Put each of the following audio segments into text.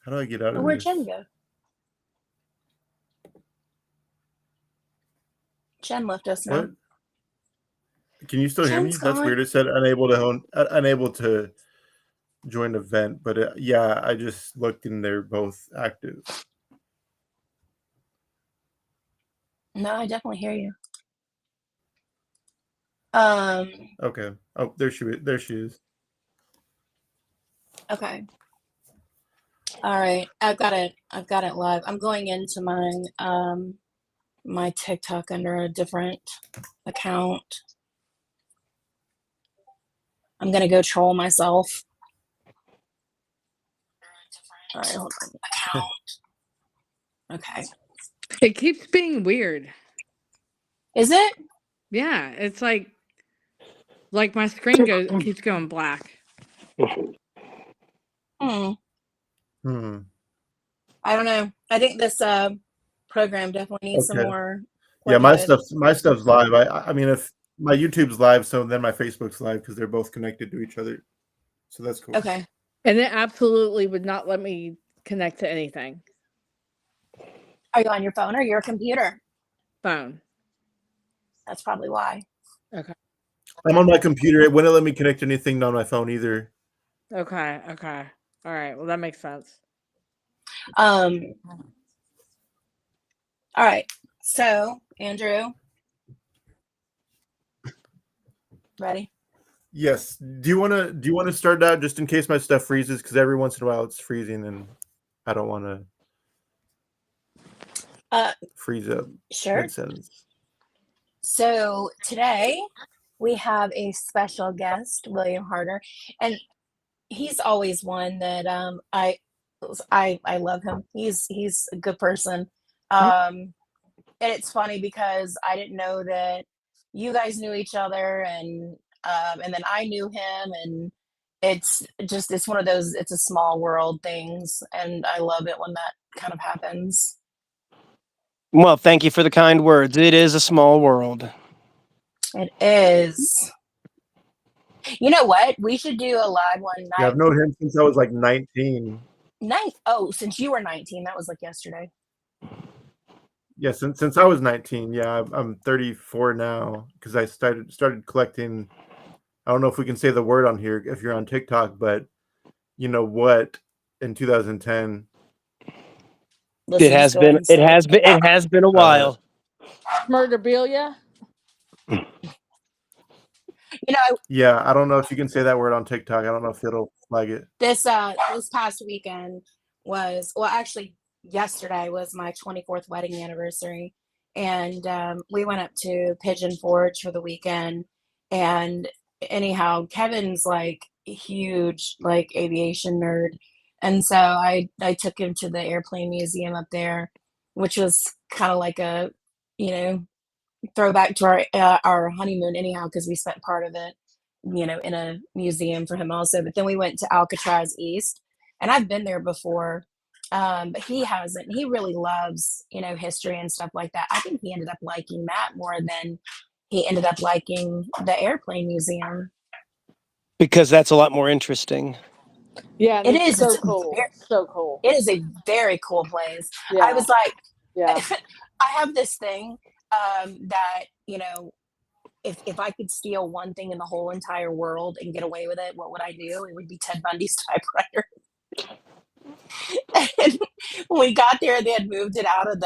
How do I get out Oh, of where'd this? Jen go? Jen left us now. What? Can you still hear me? Jen's That's gone. weird. It said unable to join event, but yeah, I just looked and they're both active. No, I definitely hear you. Okay. Oh, there she is. Okay. All right. I've got it live. I'm going into my my TikTok under a different account. I'm gonna go troll myself. All right, hold on. Okay. It keeps being weird. Is it? Yeah, it's like my screen keeps going black. I don't know. I think this program definitely needs some more. Yeah, my stuff's live. I mean, if my YouTube's live, so then my Facebook's live because they're both connected to each other. So that's cool. Okay. And it absolutely would not let me connect to anything. Are you on your phone or your computer? Phone. That's probably why. Okay. I'm on my computer. It wouldn't let me connect to anything on my phone either. Okay. All right. Well, that makes sense. All right. So, Andrew, ready? Yes. Do you want to start out just in case my stuff freezes? Because every once in a while it's freezing, and I don't want to freeze up. Sure. Mid-sentence. So today we have a special guest, William Harder, and he's always one that I love him. He's a good person. And it's funny because I didn't know that you guys knew each other, and then I knew him, and it's one of those, it's a small world things, and I love it when that kind of happens. Well, thank you for the kind words. It is a small world. It is. You know what? We should do a live one night. Yeah, I've known him since I was like 19. Oh, since you were 19, that was like yesterday. Yeah, since I was 19. Yeah, I'm 34 now because I started collecting. I don't know if we can say the word on here if you're on TikTok, but you know what? In 2010. It has been a while. Murderabilia. Yeah, I don't know if you can say that word on TikTok. I don't know if it'll flag it. This past weekend was, well, actually yesterday was my 24th wedding anniversary, and we went up to Pigeon Forge for the weekend. And anyhow, Kevin's like a huge like aviation nerd, and so I took him to the airplane museum up there, which was kind of like a throwback to our honeymoon anyhow, because we spent part of it in a museum for him also. But then we went to Alcatraz East, and I've been there before, but he hasn't. He really loves history and stuff like that. I think he ended up liking that more than he ended up liking the airplane museum, because that's a lot more interesting. Yeah, it is. So cool. So cool. It is a very cool place. Yeah. I was like, yeah. I have this thing that if I could steal one thing in the whole entire world and get away with it, what would I do? It would be Ted Bundy's typewriter. And when we got there, they had moved it out of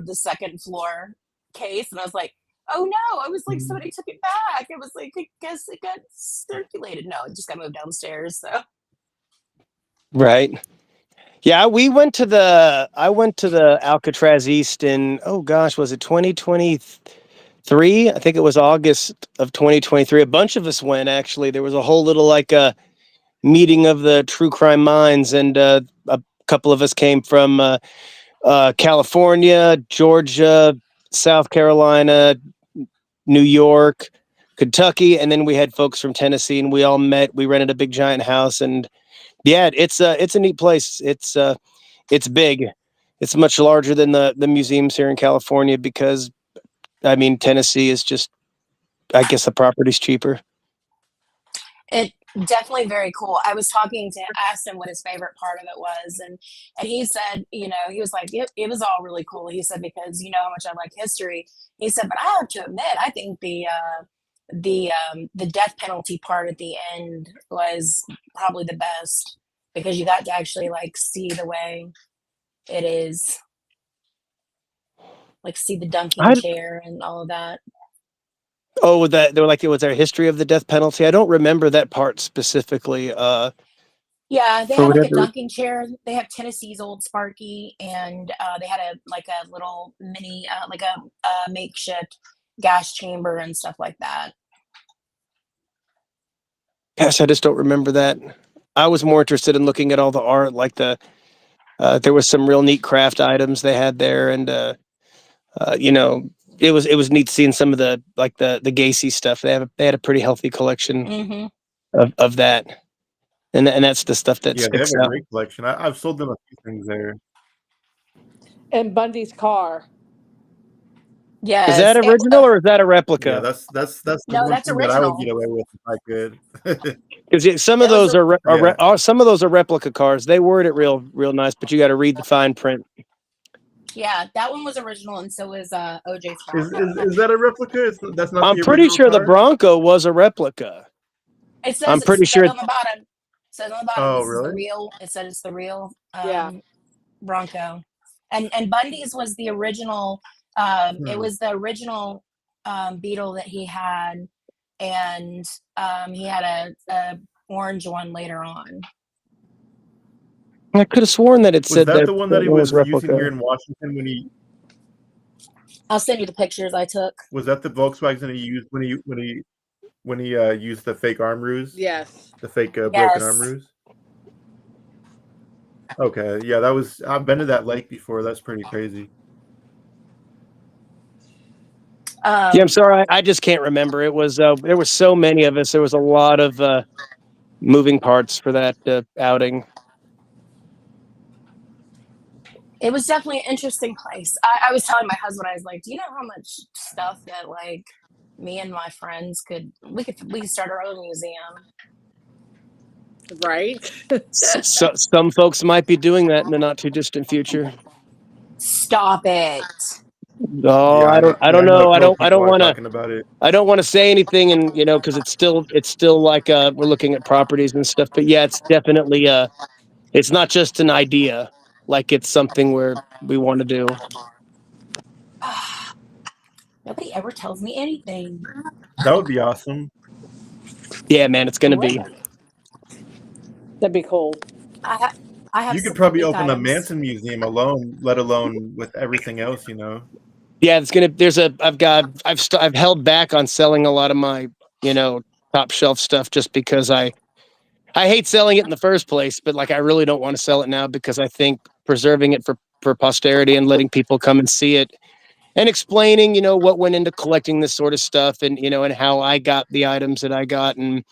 the second floor case, and I was like, oh no! I was like, somebody took it back. I was like, I guess it got circulated. No, it just got moved downstairs. So. Right. Yeah, I went to the Alcatraz East in, oh gosh, was it 2023? I think it was August of 2023. A bunch of us went, actually. There was a whole little like a meeting of the true crime minds, and a couple of us came from California, Georgia, South Carolina, New York, Kentucky, and then we had folks from Tennessee, and we all met. We rented a big giant house, and yeah, it's a neat place. It's big. It's much larger than the museums here in California because, I mean, Tennessee is just, I guess the property's cheaper. Definitely very cool. I was talking to asked him what his favorite part of it was, and he said, he was like, it was all really cool. He said because you know how much I like history. He said, but I have to admit, I think the death penalty part at the end was probably the best because you got to actually like see the way it is, like see the dunking I, chair and all of that. oh, that they were like, it was there a history of the death penalty? I don't remember that part specifically. Yeah, they For had like a whatever. dunking chair. They have Tennessee's old Sparky, and they had a little mini like a makeshift gas chamber and stuff like that. Gosh, I just don't remember that. I was more interested in looking at all the art, like there was some real neat craft items they had there, and you know, it was neat seeing some of the like the Gacy stuff. They had a pretty healthy collection Hmm. of that, and that's the stuff that Yeah, they have sticks a out. great collection. I've sold them a few things there. And Bundy's car. Is that Yes. original or is that a Yeah, replica? that's the No, one that's thing that I would original. get away with if I could. Because some of That was those are, Yeah. some of those are replica cars. They word it real nice, but you got to read the fine print. Yeah, that one was original, and so was OJ's car. Is that a replica? That's not I'm the pretty original sure the car? Bronco was a replica. It I'm says pretty sure. on the bottom. It says on the bottom, Oh, this is the really? real. It said it's the real Yeah. Bronco, and Bundy's was the original. It Hmm. was the original Beetle that he had, and he had a orange one later on. I could have sworn that it Was said that that the one that he one was was using replica. here in Washington when he I'll send you the pictures I took. was that the Volkswagen he used when he used the fake arm ruse? Yes. The fake broken Yes. arm ruse? Okay, yeah, I've been to that lake before. That's pretty crazy. Yeah, I'm sorry, I just can't remember. It was there was so many of us. There was a lot of moving parts for that outing. It was definitely an interesting place. I was telling my husband, I was like, do you know how much stuff that like me and my friends we could start our own museum. Right. So some folks might be doing that in the not too distant future. Stop it. Oh, Yeah, I don't I know know. a I couple don't people are want to. talking about it. I don't want to say anything, and because it's still like we're looking at properties and stuff. But yeah, it's definitely it's not just an idea. Like it's something where we want to do. Nobody ever tells me anything. That would be awesome. Yeah, man, it's gonna be. That'd be cool. I have You could some probably unique open a items. Manson museum alone, let alone with everything else, Yeah, it's gonna. I've held back on selling a lot of my top shelf stuff just because I hate selling it in the first place, but like I really don't want to sell it now because I think preserving it for posterity and letting people come and see it and explaining, what went into collecting this sort of stuff and and how I got the items that I got and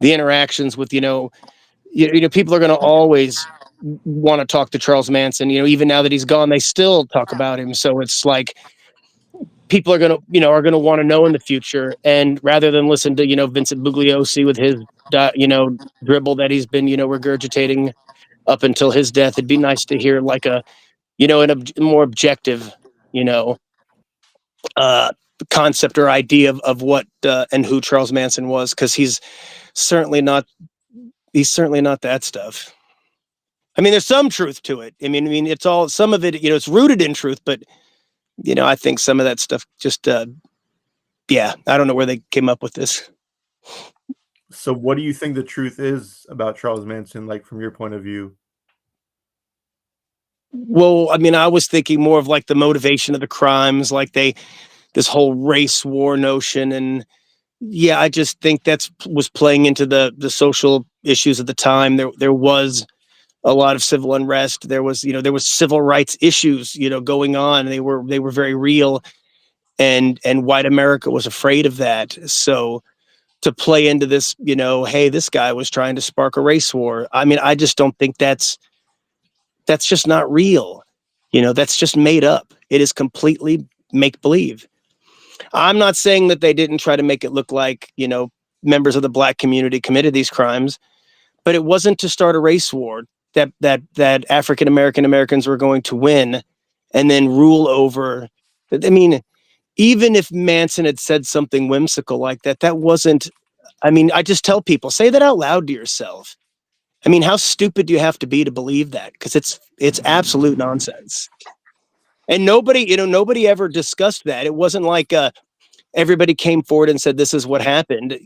the interactions with people are going to always want to talk to Charles Manson. Even now that he's gone, they still talk about him. So it's like people are going to want to know in the future, and rather than listen to Vincent Bugliosi with his dribble that he's been regurgitating up until his death, it'd be nice to hear like a more objective concept or idea of what and who Charles Manson was, because he's certainly not that stuff. I mean, there's some truth to it. I mean, it's all some of it. It's rooted in truth, but I think some of that stuff just, yeah, I don't know where they came up with this. So, what do you think the truth is about Charles Manson, like from your point of view? Well, I mean, I was thinking more of like the motivation of the crimes, like this whole race war notion, and yeah, I just think was playing into the social issues of the time. There was a lot of civil unrest. There was civil rights issues going on. They were very real, and white America was afraid of that. So to play into this, hey, this guy was trying to spark a race war. I mean, I just don't think that's just not real. That's just made up. It is completely make believe. I'm not saying that they didn't try to make it look like, members of the black community committed these crimes, but it wasn't to start a race war that African Americans were going to win and then rule over. I mean, even if Manson had said something whimsical like that, that wasn't, I mean, I just tell people, say that out loud to yourself. I mean, how stupid do you have to be to believe that? Because it's absolute nonsense. And nobody ever discussed that. It wasn't like everybody came forward and said, this is what happened.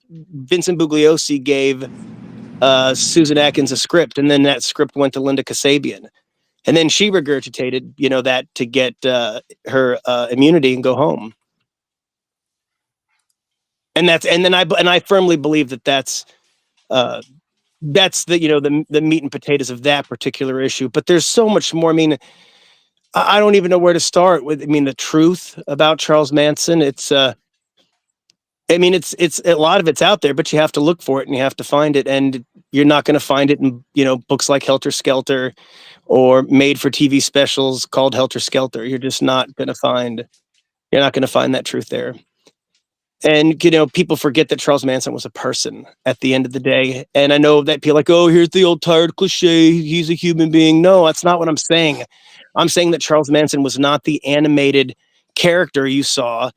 Vincent Bugliosi gave Susan Atkins a script, and then that script went to Linda Kasabian. And then she regurgitated, that to get her immunity and go home. And I firmly believe that's the the meat and potatoes of that particular issue. But there's so much more. I mean, I don't even know where to start with. I mean, the truth about Charles Manson. It's a lot of it's out there, but you have to look for it and you have to find it. And you're not going to find it in, books like Helter Skelter or made for TV specials called Helter Skelter. You're not going to find that truth there. And, people forget that Charles Manson was a person at the end of the day. And I know that people are like, oh, here's the old tired cliche. He's a human being. No, that's not what I'm saying. I'm saying that Charles Manson was not the animated character you saw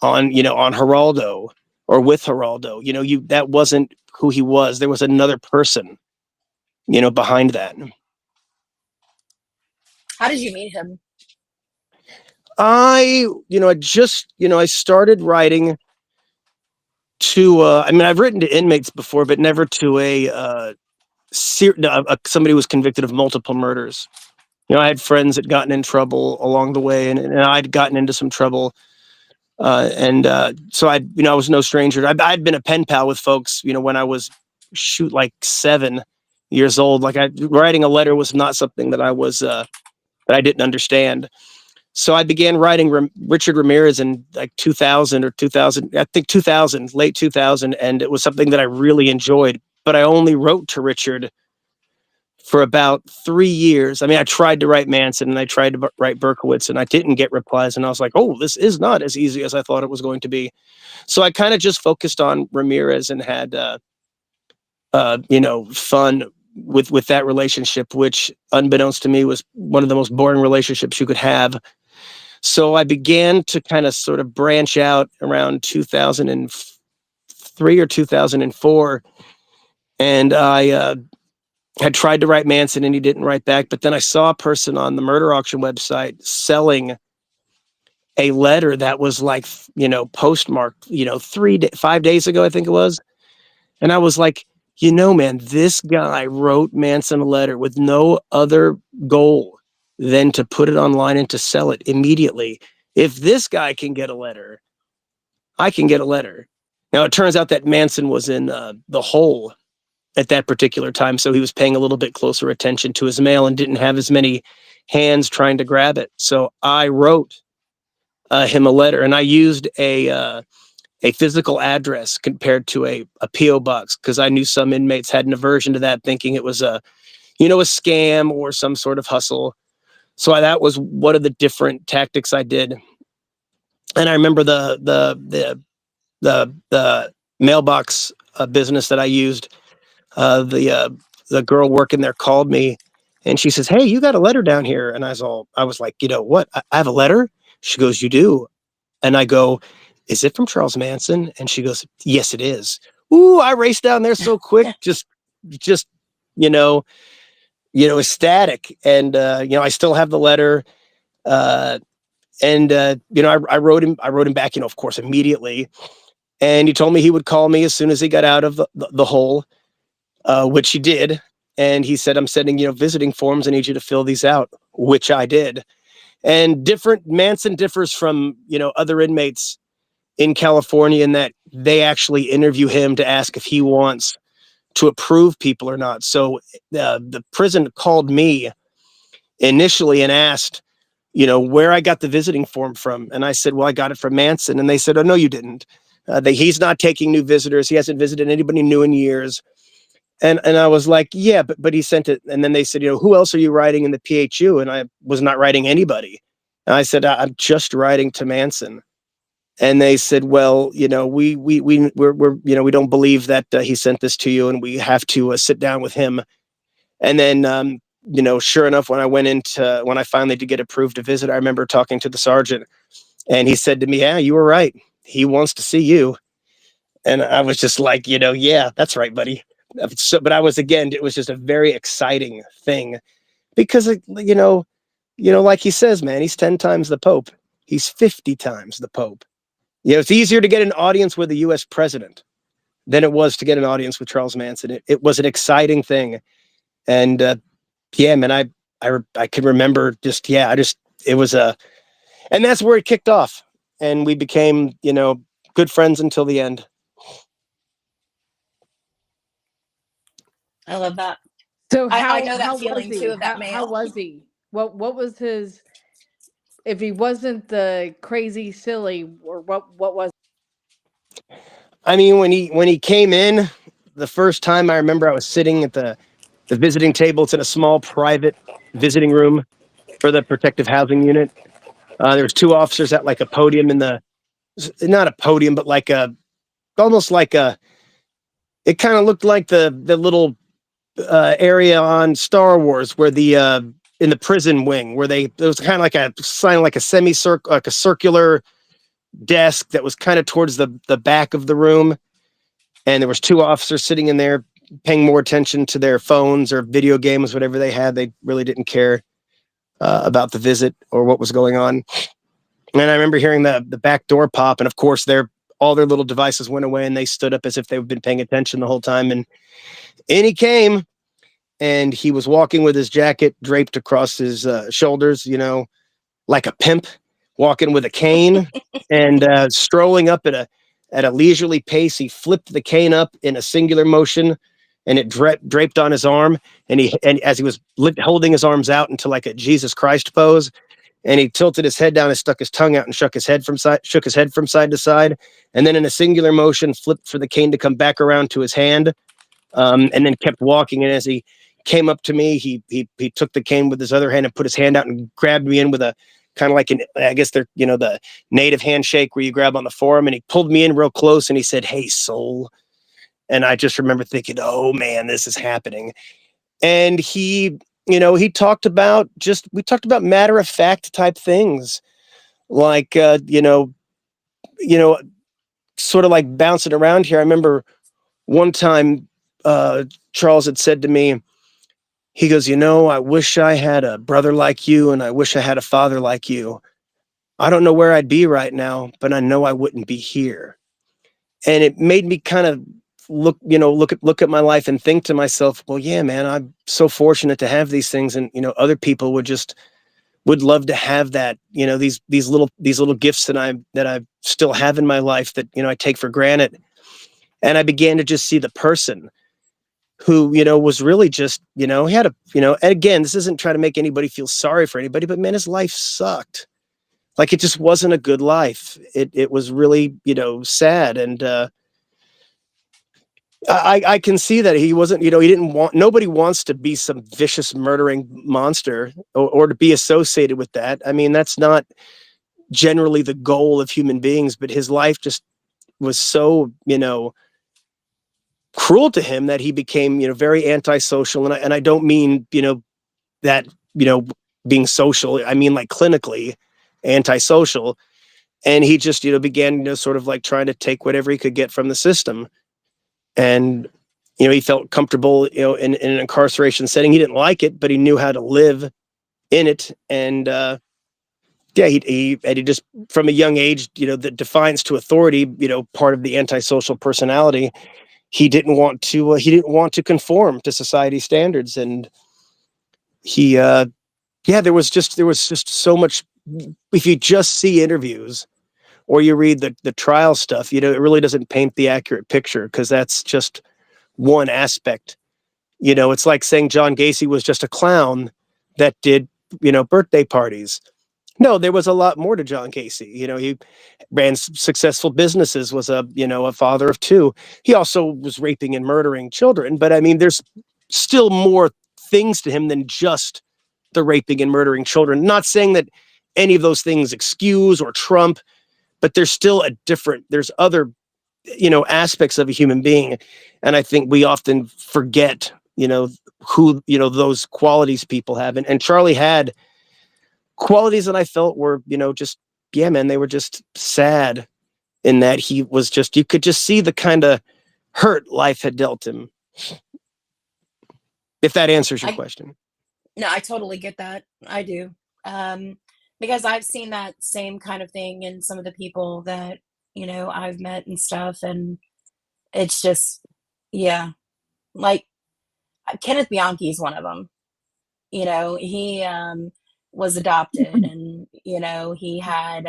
on Geraldo or with Geraldo. That wasn't who he was. There was another person, behind that. How did you meet him? I started writing to, I've written to inmates before, but never to somebody who was convicted of multiple murders. I had friends that gotten in trouble along the way, and I'd gotten into some trouble. So I was no stranger. I'd been a pen pal with folks, when I was like 7 years old. Like writing a letter was not something that I was, that I didn't understand. So I began writing Richard Ramirez in like 2000 or 2000, I think 2000, late 2000. And it was something that I really enjoyed, but I only wrote to Richard for about 3 years. I mean, I tried to write Manson and I tried to write Berkowitz and I didn't get replies. And I was like, oh, this is not as easy as I thought it was going to be. So I kind of just focused on Ramirez and had, fun with that relationship, which unbeknownst to me was one of the most boring relationships you could have. So I began to kind of sort of branch out around 2003 or 2004. And I had tried to write Manson and he didn't write back. But then I saw a person on the murder auction website selling a letter that was like, postmarked, 5 days ago, I think it was. And I was like, man, this guy wrote Manson a letter with no other goal than to put it online and to sell it immediately. If this guy can get a letter, I can get a letter. Now, it turns out that Manson was in the hole at that particular time, so he was paying a little bit closer attention to his mail and didn't have as many hands trying to grab it. So I wrote him a letter, and I used a physical address compared to a P.O. box because I knew some inmates had an aversion to that, thinking it was a scam or some sort of hustle. So that was one of the different tactics I did. And I remember the mailbox business that I used. The girl working there called me and she says, hey, you got a letter down here. And I was like, what? I have a letter? She goes, you do? And I go, is it from Charles Manson? And she goes, yes, it is. Ooh, I raced down there so quick, just ecstatic. And, I still have the letter. I wrote him back, of course, immediately. And he told me he would call me as soon as he got out of the hole, which he did. And he said, I'm sending, visiting forms. I need you to fill these out, which I did. And Manson differs from, other inmates in California in that they actually interview him to ask if he wants to approve people or not. So the prison called me initially and asked, where I got the visiting form from. And I said, well, I got it from Manson. And they said, oh, no, you didn't. He's not taking new visitors. He hasn't visited anybody new in years. And I was like, yeah, but he sent it. And then they said, who else are you writing in the PHU? And I was not writing anybody. And I said, I'm just writing to Manson. And they said, well, we don't believe that he sent this to you, and we have to sit down with him. And then, sure enough, when I finally did get approved to visit, I remember talking to the sergeant, and he said to me, yeah, you were right. He wants to see you. And I was just like, yeah, that's right, buddy. So, but it was just a very exciting thing because, like he says, man, he's 10 times the Pope. He's 50 times the Pope. It's easier to get an audience with the U.S. president than it was to get an audience with Charles Manson. It was an exciting thing. And yeah, man, I can remember it was and that's where it kicked off. And we became, good friends until the end. I love that. So I know that how feeling was he? too of that How male. was he? What was his? If he wasn't the crazy silly, or what was? I mean, when he came in the first time, I remember I was sitting at the visiting table. It's in a small private visiting room for the protective housing unit. There was two officers at like a podium not a podium, but almost like it kind of looked like the little area on Star Wars where in the prison wing where it was kind of like a semicircle, like a circular desk that was kind of towards the back of the room. And there was two officers sitting in there paying more attention to their phones or video games, whatever they had. They really didn't care about the visit or what was going on. And I remember hearing the back door pop, and of course all their little devices went away, and they stood up as if they've been paying attention the whole time. And in he came, and he was walking with his jacket draped across his shoulders, like a pimp, walking with a cane, and strolling up at a leisurely pace. He flipped the cane up in a singular motion, and it draped on his arm. And as he was holding his arms out into like a Jesus Christ pose, and he tilted his head down and stuck his tongue out and shook his head from side to side, and then in a singular motion flipped for the cane to come back around to his hand, and then kept walking. And as he came up to me, he took the cane with his other hand and put his hand out and grabbed me in with a kind of like the native handshake where you grab on the forearm, and he pulled me in real close and he said, "Hey, soul." And I just remember thinking, oh man, this is happening. And we talked about matter of fact type things, like, sort of like bouncing around here. I remember one time, Charles had said to me, he goes, I wish I had a brother like you, and I wish I had a father like you. I don't know where I'd be right now, but I know I wouldn't be here. And it made me kind of look at my life and think to myself, well, yeah, man, I'm so fortunate to have these things. And, other people would love to have that, these little gifts that I still have in my life that, I take for granted. And I began to just see the person who, was really just, he had and again, this isn't trying to make anybody feel sorry for anybody, but man, his life sucked. Like, it just wasn't a good life. It was really, sad. And, I can see that he wasn't, nobody wants to be some vicious murdering monster or to be associated with that. I mean, that's not generally the goal of human beings, but his life just was so, cruel to him that he became, very antisocial. And I don't mean, that, being social. I mean, like, clinically antisocial. And he just, began, sort of like trying to take whatever he could get from the system. And, he felt comfortable, in an incarceration setting. He didn't like it, but he knew how to live in it. And, he just, from a young age, the defiance to authority, part of the antisocial personality, he didn't want to conform to society standards. And there was just so much. If you just see interviews or you read the trial stuff, it really doesn't paint the accurate picture, because that's just one aspect. It's like saying John Gacy was just a clown that did, birthday parties. No, there was a lot more to John Gacy. He ran successful businesses, was a father of two. He also was raping and murdering children. But I mean, there's still more things to him than just the raping and murdering children. Not saying that any of those things excuse or trump, but there's still there's other, aspects of a human being. And I think we often forget, who, those qualities people have. And Charlie had qualities that I felt were, just, yeah, man, they were just sad in that he was just, you could just see the kind of hurt life had dealt him. If that answers your I question. No, I totally get that. I do. Because I've seen that same kind of thing in some of the people that, I've met and stuff. And it's just, yeah, like Kenneth Bianchi is one of them. He was adopted and, he had,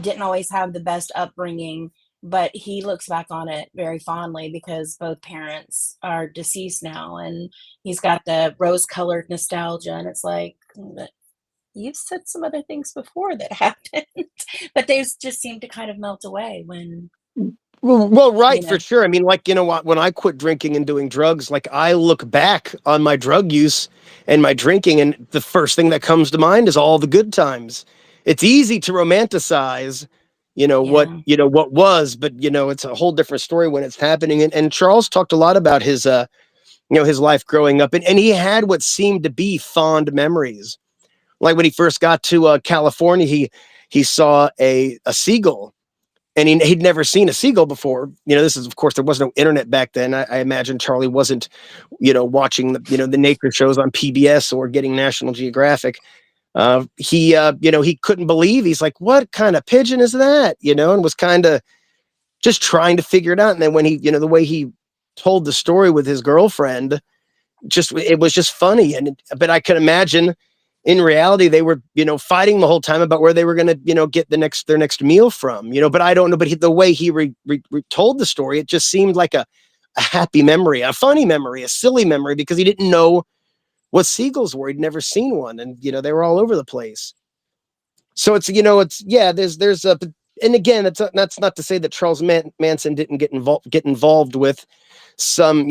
didn't always have the best upbringing, but he looks back on it very fondly because both parents are deceased now, and he's got the rose-colored nostalgia, and it's like, "But you've said some other things before that happened," but they just seem to kind of melt away when, Well, you right, for know. sure. I mean, like, what, when I quit drinking and doing drugs, like, I look back on my drug use and my drinking, and the first thing that comes to mind is all the good times. It's easy to romanticize, Yeah. what was, but it's a whole different story when it's happening. And Charles talked a lot about his, his life growing up, and he had what seemed to be fond memories. Like when he first got to California, he saw a seagull, and he'd never seen a seagull before. This is, of course, there was no internet back then. I imagine Charlie wasn't, watching the nature shows on PBS or getting National Geographic. He couldn't believe. He's like, "What kind of pigeon is that?" And was kind of just trying to figure it out. And then when he, the way he told the story with his girlfriend, it was just funny. But I can imagine in reality they were, fighting the whole time about where they were going to, get their next meal from, but I don't know. But the way he told the story, it just seemed like a happy memory, a funny memory, a silly memory, because he didn't know what seagulls were. He'd never seen one, and they were all over the place. So it's, yeah, there's a, and again, that's not to say that Charles Manson didn't get involved with some,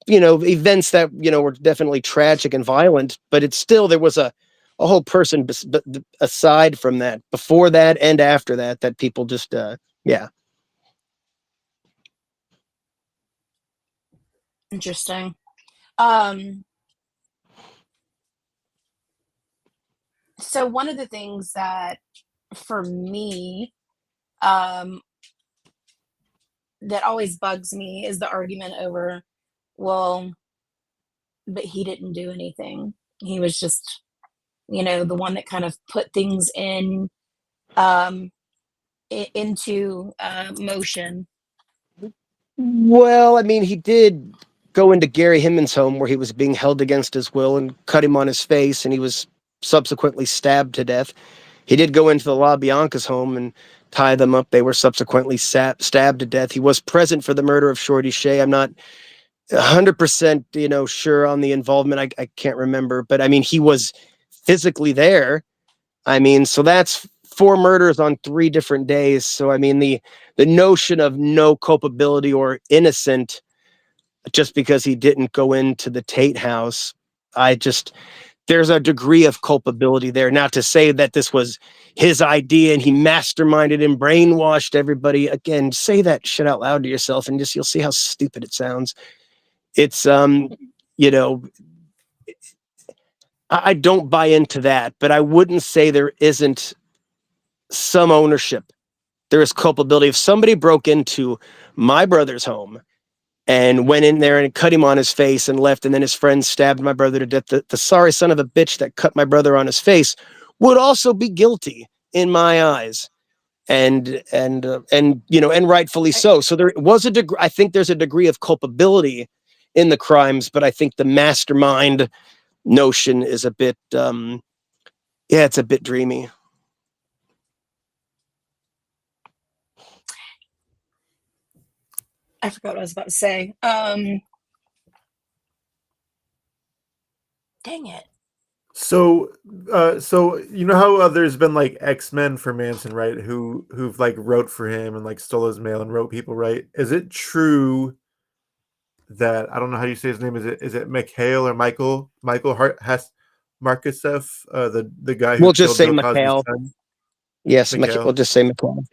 events that, were definitely tragic and violent, but it's still, there was a whole person aside from that, before that and after that people just, yeah. Interesting. So one of the things that for me, um, that always bugs me is the argument over, well, but he didn't do anything. He was just, the one that kind of put things um, into motion. Well, I mean, he did go into Gary Himmons' home where he was being held against his will and cut him on his face, and he was subsequently stabbed to death. He did go into the La Bianca's home and tie them up. They were subsequently stabbed to death. He was present for the murder of Shorty Shea. I'm not 100%, sure on the involvement. I can't remember, but I mean, he was physically there. I mean, so that's 4 murders on 3 different days. So, I mean, the notion of no culpability or innocent just because he didn't go into the Tate house, there's a degree of culpability there. Not to say that this was his idea and he masterminded and brainwashed everybody. Again, say that shit out loud to yourself and you'll see how stupid it sounds. It's, I don't buy into that, but I wouldn't say there isn't some ownership. There is culpability. If somebody broke into my brother's home and went in there and cut him on his face and left, and then his friend stabbed my brother to death, the sorry son of a bitch that cut my brother on his face would also be guilty in my eyes. And rightfully so. So there was a degree, I think there's a degree of culpability in the crimes, but I think the mastermind notion is a bit, it's a bit dreamy. I forgot what I was about to say. Dang it. So, so you know how there's been like X-Men for Manson, right? Who've like wrote for him and like stole his mail and wrote people, right? Is it true that, I don't know how you say his name? Is it Mikhail or Michael Hart has Markusev, the guy who We'll just killed say Bill Cosby's Mikhail. son? Yes, Mikhail. we'll just say Mikhail.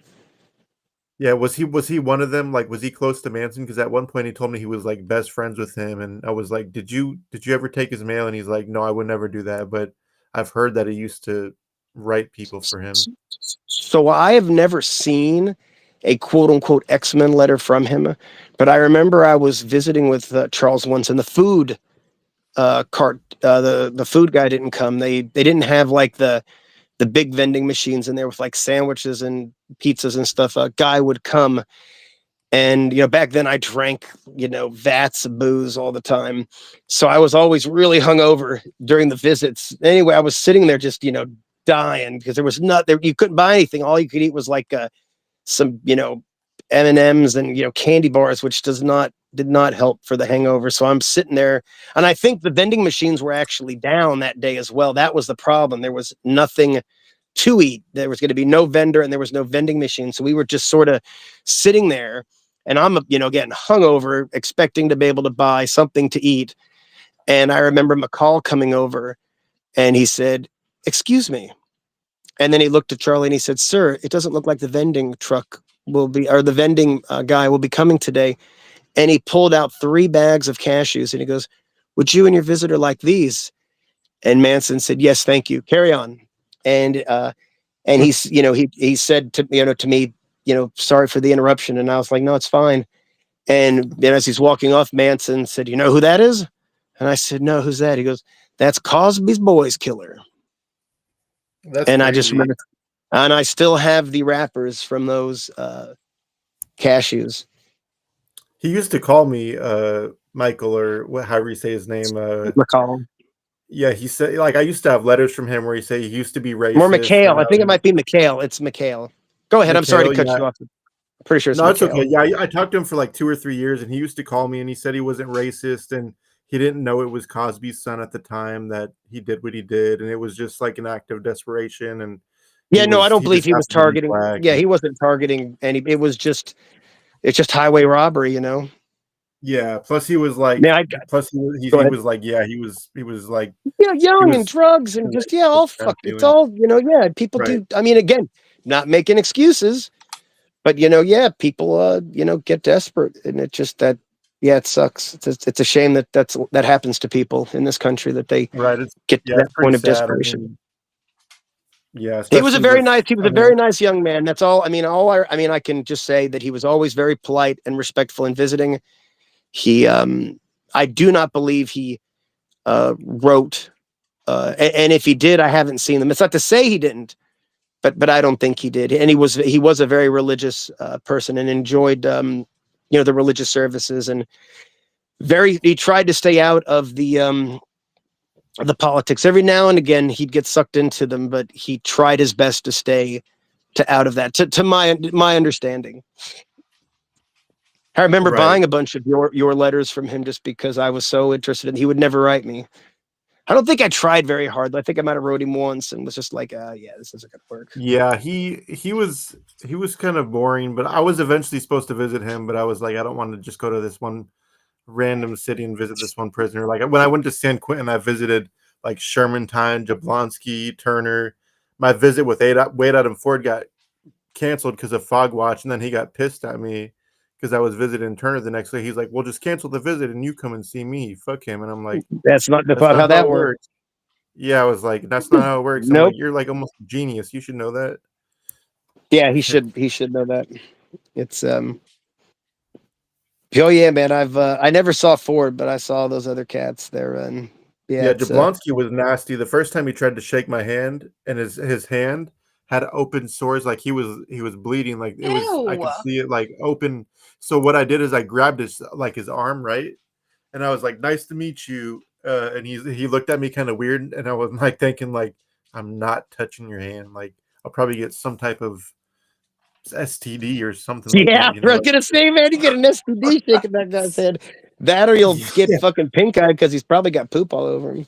Yeah, was he one of them? Like, was he close to Manson? Because at one point he told me he was like best friends with him, and I was like, did you ever take his mail? And he's like, no, I would never do that. But I've heard that he used to write people for him. So I have never seen a quote unquote X-Men letter from him, but I remember I was visiting with Charles once, and the food cart, the food guy didn't come. They didn't have like the big vending machines in there with like sandwiches and pizzas and stuff. A guy would come, and back then I drank vats of booze all the time, so I was always really hungover during the visits. Anyway, I was sitting there just dying because there was not there. You couldn't buy anything. All you could eat was like some M&Ms and candy bars, which did not help for the hangover. So I'm sitting there, and I think the vending machines were actually down that day as well. That was the problem. There was nothing to eat. There was going to be no vendor, and there was no vending machine. So we were just sort of sitting there, and I'm getting hungover, expecting to be able to buy something to eat. And I remember McCall coming over, and he said, "Excuse me." And then he looked at Charlie and he said, "Sir, it doesn't look like the vending truck the vending guy will be coming today." And he pulled out 3 bags of cashews and he goes, "Would you and your visitor like these?" And Manson said, "Yes, thank you. Carry on." And he's, he said to me, "Sorry for the interruption." And I was like, "No, it's fine." And then as he's walking off, Manson said, "You know who that is?" And I said, "No, who's that?" He goes, "That's Cosby's Boys killer." That's And I just crazy. remember, and I still have the wrappers from those cashews. He used to call me Michael, or however you say his name. McCall. Yeah, he said, like, I used to have letters from him where he said he used to be racist. More Mikhail. and I think it might be Mikhail. It's Mikhail. Go ahead. I'm sorry to Mikhail, cut yeah. you off. I'm pretty sure it's No, it's Mikhail. okay. Yeah, I talked to him for like 2 or 3 years, and he used to call me, and he said he wasn't racist, and he didn't know it was Cosby's son at the time that he did what he did, and it was just like an act of desperation. And Yeah, no, I don't believe just he was happened to be targeting. black. Yeah, he wasn't targeting any. It's just highway robbery, Yeah. Plus, he was like, Man, plus he Go ahead. was like, yeah, he was like, young was and drugs and just all fuck. It's doing- all People do. I mean, again, not making excuses, but people get desperate, and it just that. Yeah, it sucks. It's a shame that happens to people in this country, that they right. get to that it's pretty point of sad. desperation. Yeah, He was a especially very with- nice. He was a very nice young man. That's all. I mean, I can just say that he was always very polite and respectful in visiting. He, I do not believe he wrote, and if he did, I haven't seen them. It's not to say he didn't, but I don't think he did. And he was a very religious person and enjoyed, the religious services, and he tried to stay out of the politics. Every now and again he'd get sucked into them, but he tried his best to stay out of that, to my understanding. I remember Right. buying a bunch of your letters from him just because I was so interested in. He would never write me. I don't think I tried very hard. I think I might have wrote him once and was just like, yeah, this isn't gonna work. Yeah, he was kind of boring, but I was eventually supposed to visit him, but I was like, I don't want to just go to this one random city and visit this one prisoner. Like when I went to San Quentin, I visited like Shermantown, Jablonski, Turner. My visit with Wade Adam Ford got canceled because of fog watch, and then he got pissed at me because I was visiting Turner the next day. He's like, "Well, just cancel the visit and you come and see me." Fuck him. And I'm like, That's not how that it works. Yeah, I was like, that's not how it works. I'm Nope. like, you're like almost a genius. You should know that. Yeah, he should know that. It's oh yeah, man. I never saw Ford, but I saw those other cats there, and Yeah, Jablonski was nasty. The first time he tried to shake my hand, and his hand had open sores, like he was bleeding, like it was. I could Ew. see it like open. So what I did is I grabbed his arm, right, and I was like, "Nice to meet you." And he looked at me kind of weird, and I was like thinking like, "I'm not touching your hand. Like I'll probably get some type of STD or something." Like Yeah, that, I was gonna say, man, you get an STD shaking that guy's head. That, or you'll get fucking pink eye because he's probably got poop all over him.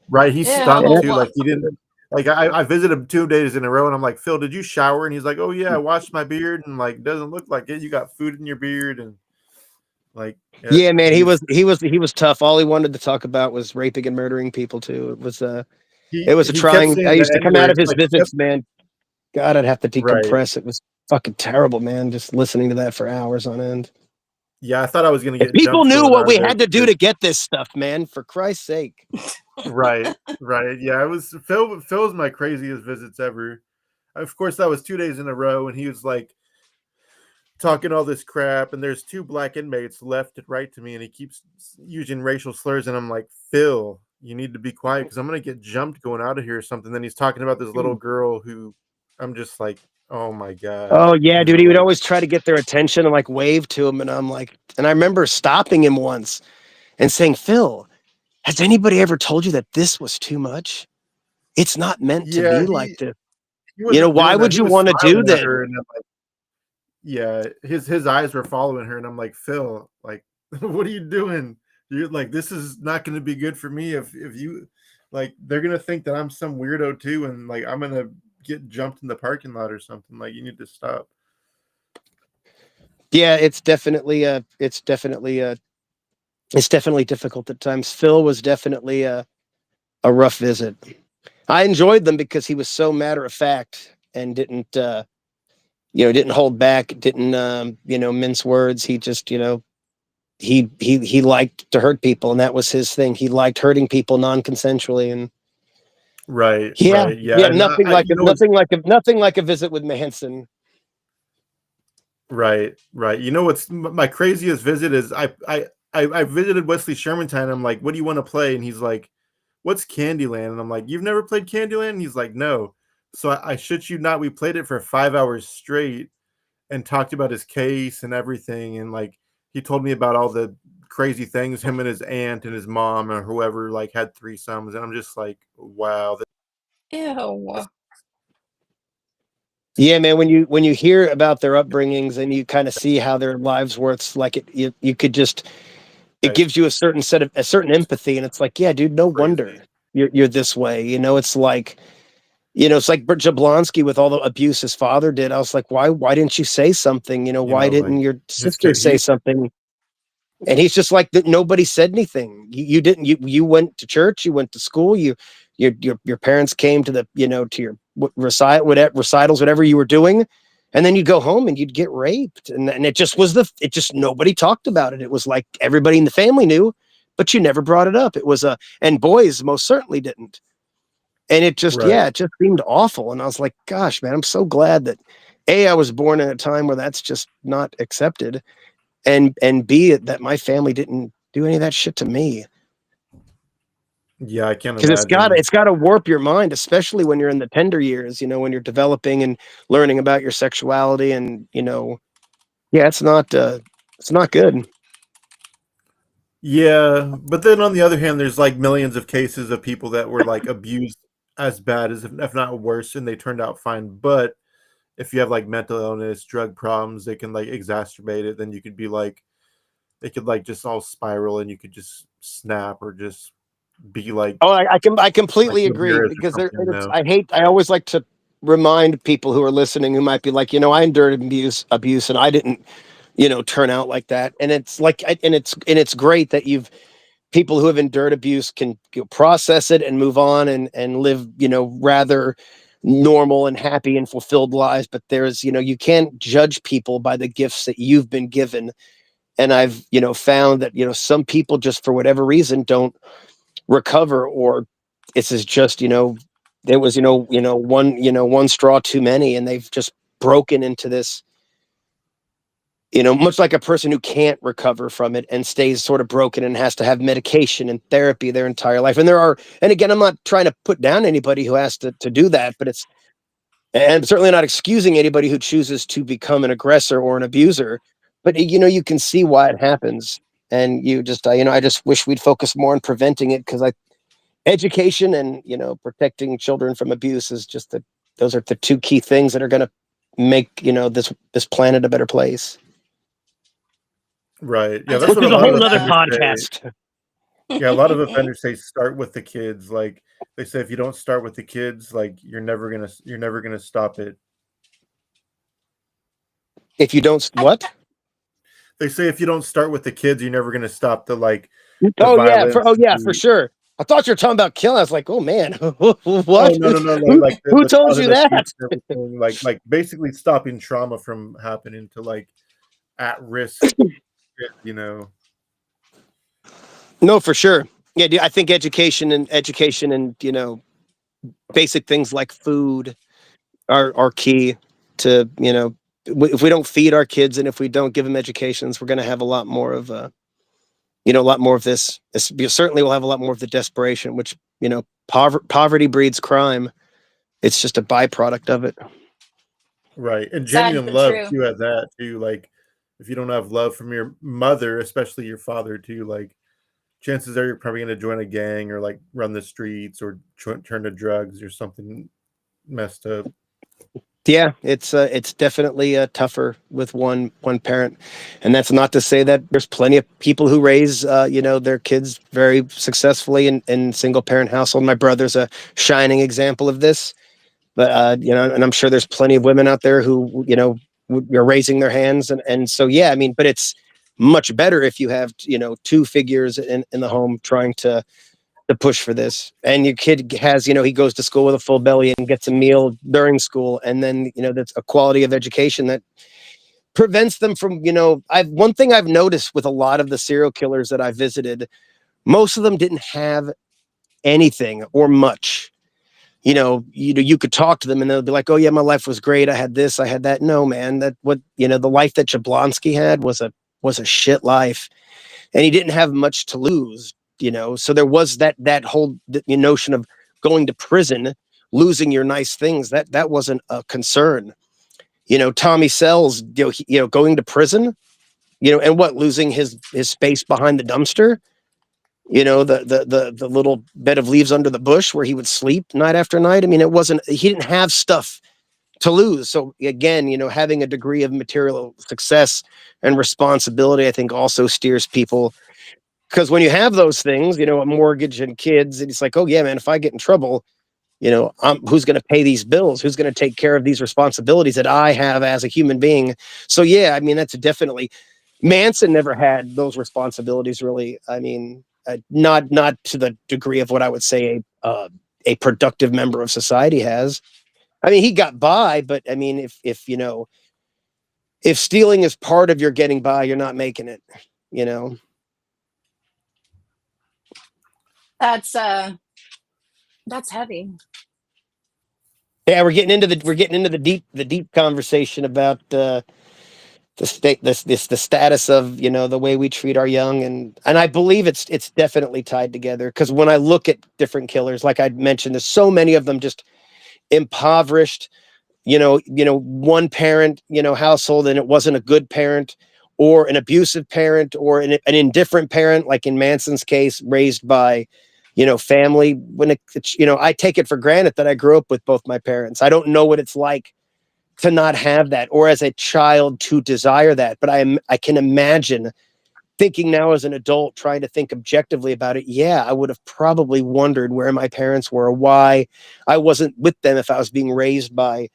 Right, he Ew. stunk too. Like he didn't. Like I visited him 2 days in a row, and I'm like, "Phil, did you shower?" And he's like, "Oh yeah, I washed my beard." And like, doesn't look like it. You got food in your beard, and like, Yeah, man, he was tough. All he wanted to talk about was raping and murdering people too. It was a he kept trying. saying I used the to come out of N-word, his like, visits, man. God, I'd have to Right. decompress. It was fucking terrible, man. Just listening to that for hours on end. Yeah, I thought I was gonna If get people jumped knew going what out of we there had to do because to get this stuff, man, for Christ's sake. right, right. Yeah, it was Phil was my craziest visits ever. Of course, that was 2 days in a row, and he was like talking all this crap. And there's two black inmates left and right to me, and he keeps using racial slurs. And I'm like, Phil, you need to be quiet because I'm gonna get jumped going out of here or something. Then he's talking about this little girl who I'm just like, oh my god, Oh yeah, you dude. know, He would like always try to get their attention and like wave to him, and I'm like, and I remember stopping him once and saying, Phil, has anybody ever told you that this was too much? It's not meant to yeah, be like this. he You know, wasn't why doing that. would He you was want to do smiling at that? her, and I'm like, yeah, his eyes were following her, and I'm like, Phil, like, what are you doing? You're like, this is not going to be good for me if you like, they're gonna think that I'm some weirdo too, and like I'm gonna get jumped in the parking lot or something. Like, you need to stop. Yeah, it's definitely difficult at times. Phil was definitely a rough visit. I enjoyed them because he was so matter of fact and didn't didn't hold back, didn't mince words. He just, he liked to hurt people, and that was his thing. He liked hurting people non-consensually, and Right, yeah, right, yeah, yeah, and you know what's nothing like a visit with Manson. right, right. You know what's my craziest visit is I visited Wesley Shermantown. I'm like, what do you want to play? And he's like, what's Candyland? And I'm like, you've never played Candyland? And he's like, no. So I shit you not, we played it for 5 hours straight and talked about his case and everything. And like, he told me about all the crazy things him and his aunt and his mom or whoever like had threesomes. And I'm just like, wow. Ew. Yeah, man. When you hear about their upbringings and you kind of see how their lives works, like you could just it That's gives you a certain empathy, and it's like, yeah, dude, no wonder crazy. you're this way. It's like, it's like Bert Jablonski with all the abuse his father did. I was like, why didn't you say something? You Why know, didn't like your his sister kid, say something? And he's just like that. Nobody said anything. You didn't. You went to church. You went to school. Your parents came to the to your recitals, whatever you were doing, and then you'd go home and you'd get raped. And it just was it just nobody talked about it. It was like everybody in the family knew, but you never brought it up. It was and boys most certainly didn't. And it just right. yeah, it just seemed awful. And I was like, gosh, man, I'm so glad that I was born in a time where that's just not accepted, and B, that my family didn't do any of that shit to me. Yeah, I can't Because imagine. it's gotta warp your mind, especially when you're in the tender years, when you're developing and learning about your sexuality, and yeah, it's not good. Yeah, but then on the other hand, there's like millions of cases of people that were like abused as bad as if not worse, and they turned out fine. But if you have like mental illness, drug problems, they can like exacerbate it. Then you could be like, they could like just all spiral, and you could just snap or just be Oh, I like completely agree, Ramirez or because something. I always like to remind people who are listening who might be like, I endured abuse and I didn't, turn out like that. And it's like, and it's great that people who have endured abuse can process it and move on and live, rather normal and happy and fulfilled lives. But there's, you can't judge people by the gifts that you've been given. And I've, found that, some people just for whatever reason don't recover, or it's just, there was, one straw too many, and they've just broken into this, much like a person who can't recover from it and stays sort of broken and has to have medication and therapy their entire life. And again, I'm not trying to put down anybody who has to do that, but and I'm certainly not excusing anybody who chooses to become an aggressor or an abuser, but you can see why it happens. And you just, I just wish we'd focus more on preventing it, because education and protecting children from abuse is just those are the two key things that are going to make this planet a better place. Right. I Yeah, that's Which what a is a definitely lot whole of agree with nother that. offenders say. podcast. Yeah, a lot of offenders say start with the kids. Like they say, if you don't start with the kids, like you're never gonna stop it. If you don't what? They say if you don't start with the kids, you're never gonna stop the like the Oh yeah, for violence. sure. I thought you were talking about killing. I was like, oh man, what? Oh no, no, no, like Who the told father you that that? shoots and everything, like basically stopping trauma from happening to like at risk, you know. No, for sure. Yeah, I think education and basic things like food are key to if we don't feed our kids and if we don't give them educations, we're going to have a lot more of a lot more of this. Certainly, we'll have a lot more of the desperation, which poverty breeds crime. It's just a byproduct of it. Right. And Sad genuine but love true. too at that too. Like if you don't have love from your mother, especially your father too, like chances are you're probably going to join a gang or like run the streets or turn to drugs or something messed up. Yeah, it's definitely tougher with one parent, and that's not to say that there's plenty of people who raise their kids very successfully in single parent household. My brother's a shining example of this, but and I'm sure there's plenty of women out there who are raising their hands, and so yeah, I mean, but it's much better if you have two figures in the home trying to push for this, and your kid has he goes to school with a full belly and gets a meal during school, and then that's a quality of education that prevents them from I've one thing I've noticed with a lot of the serial killers that I visited, most of them didn't have anything or much. You could talk to them and they'll be like, oh yeah, my life was great, I had this, I had that. No, man, that what the life that Jablonski had was a shit life, and he didn't have much to lose. So there was that whole notion of going to prison, losing your nice things, that wasn't a concern. Tommy Sells, going to prison, and what, losing his space behind the dumpster, the little bed of leaves under the bush where he would sleep night after night. I mean, he didn't have stuff to lose. So again, having a degree of material success and responsibility, I think also steers people, because when you have those things, a mortgage and kids, and it's like, oh yeah, man, if I get in trouble, who's going to pay these bills? Who's going to take care of these responsibilities that I have as a human being? So yeah, I mean, that's definitely, Manson never had those responsibilities really. I mean, not to the degree of what I would say a productive member of society has. I mean, he got by, but I mean, if stealing is part of your getting by, you're not making it, That's heavy. Yeah, we're getting into the deep conversation about the status of the way we treat our young, and I believe it's definitely tied together, because when I look at different killers, like I mentioned, there's so many of them just impoverished, one parent household, and it wasn't a good parent, or an abusive parent, or an indifferent parent, like in Manson's case, raised by family. When it's I take it for granted that I grew up with both my parents. I don't know what it's like to not have that, or as a child to desire that, but I can imagine thinking now as an adult, trying to think objectively about it. Yeah, I would have probably wondered where my parents were, why I wasn't with them if I was being raised by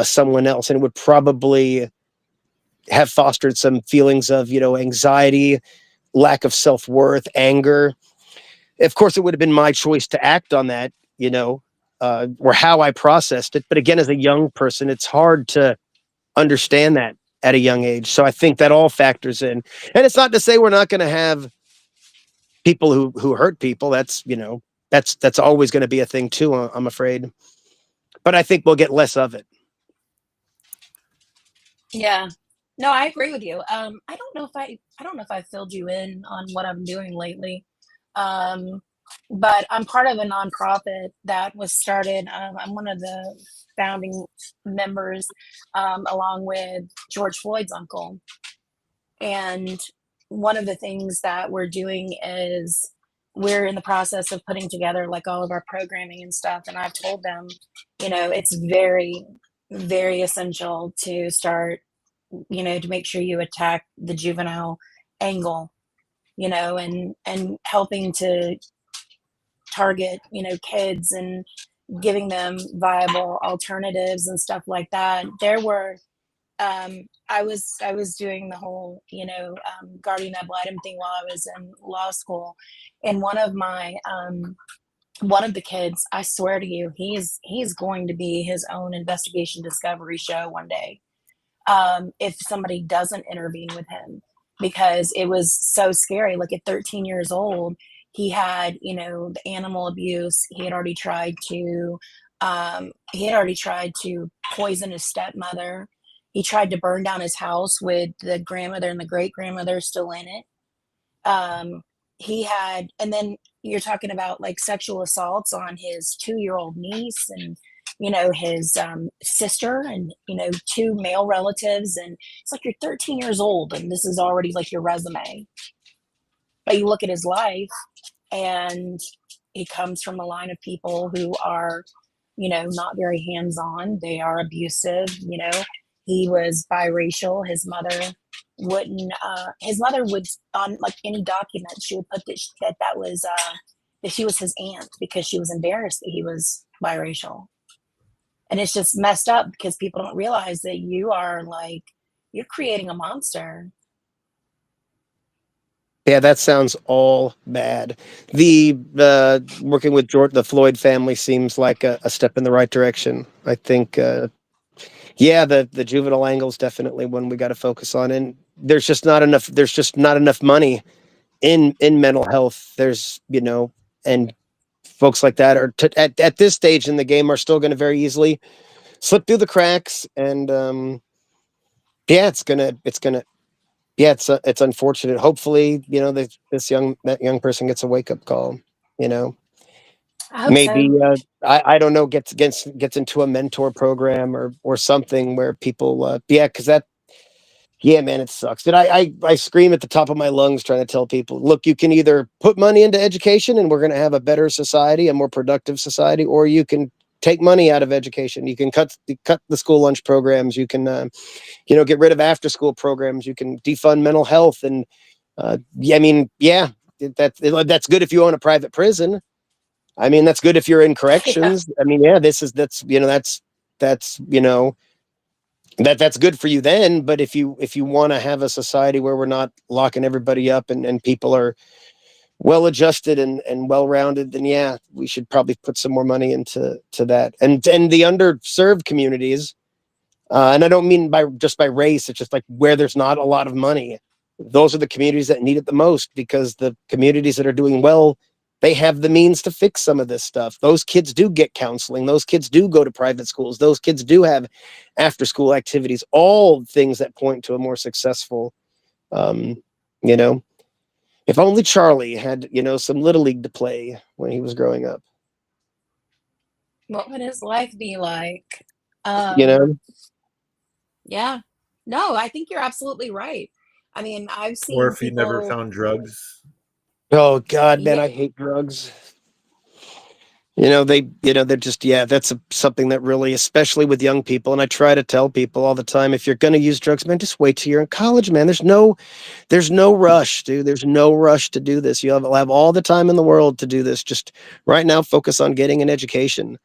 someone else, and it would probably have fostered some feelings of anxiety, lack of self-worth, anger. Of course, it would have been my choice to act on that, or how I processed it. But again, as a young person, it's hard to understand that at a young age. So I think that all factors in. And it's not to say we're not going to have people who hurt people. That's that's always going to be a thing too, I'm afraid. But I think we'll get less of it. Yeah. No, I agree with you. I don't know if I filled you in on what I'm doing lately. Um, but I'm part of a nonprofit that was started. I'm one of the founding members, along with George Floyd's uncle. And one of the things that we're doing is we're in the process of putting together like all of our programming and stuff. And I've told them, it's very, very essential to start, to make sure you attack the juvenile angle, and helping to target, kids and giving them viable alternatives and stuff like that. There were I was doing the whole, guardian ad litem thing while I was in law school, and one of the kids, I swear to you, he's going to be his own investigation discovery show one day. If somebody doesn't intervene with him, because it was so scary. Like at 13 years old, he had, the animal abuse. He had already tried to poison his stepmother. He tried to burn down his house with the grandmother and the great grandmother still in it. And then you're talking about like sexual assaults on his 2-year-old niece and, his sister and, two male relatives. And it's like, you're 13 years old and this is already like your resume. But you look at his life and he comes from a line of people who are, not very hands-on. They are abusive. He was biracial. His mother would, on like any document, she would put that she was his aunt because she was embarrassed that he was biracial. And it's just messed up because people don't realize that you're creating a monster. Yeah, that sounds all bad. The working with the Floyd family seems like a step in the right direction. I think, the juvenile angle is definitely one we got to focus on. And there's just not enough. There's just not enough money in mental health. There's and folks like that are at this stage in the game are still going to very easily slip through the cracks. And it's unfortunate. Hopefully, that young person gets a wake up call. I hope Maybe so. I don't know, gets into a mentor program or something where people because man, it sucks. And I scream at the top of my lungs trying to tell people, look, you can either put money into education and we're going to have a better society, a more productive society, or you can take money out of education. You can cut the school lunch programs. You can get rid of after school programs. You can defund mental health. And that's good if you own a private prison. I mean, that's good if you're in Yeah. corrections. I mean, that's good for you then. But if you want to have a society where we're not locking everybody up and people are well adjusted and well rounded, then we should probably put some more money into that. And the underserved communities, and I don't mean by race. It's just like where there's not a lot of money. Those are the communities that need it the most, because the communities that are doing well, they have the means to fix some of this stuff. Those kids do get counseling. Those kids do go to private schools. Those kids do have after school activities, all things that point to a more successful, if only Charlie had, some little league to play when he was growing up, What would his life be like? you know? Yeah. No, I think you're absolutely right. I mean, I've Or seen if he never people. found drugs. Oh God, man, Yeah. I hate drugs. They're just, that's something that really, especially with young people. And I try to tell people all the time, if you're going to use drugs, man, just wait till you're in college, man. There's no rush, dude. There's no rush to do this. You'll have all the time in the world to do this. Just right now, focus on getting an education,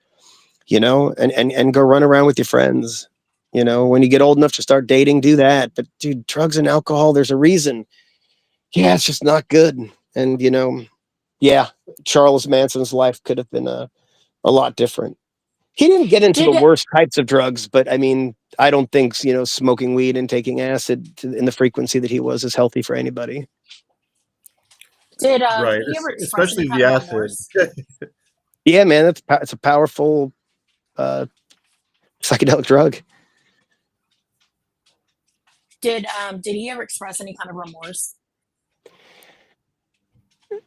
and go run around with your friends. When you get old enough to start dating, do that. But dude, drugs and alcohol, there's a reason. Yeah, it's just not good. And, Charles Manson's life could have been a lot different. He didn't get into the Did worst types of drugs, but I mean, I don't think, smoking weed and taking acid in the frequency that he was is healthy for anybody. Right. he ever express any Especially kind the of acid. remorse? Yeah, man, it's a powerful psychedelic drug. Did he ever express any kind of remorse?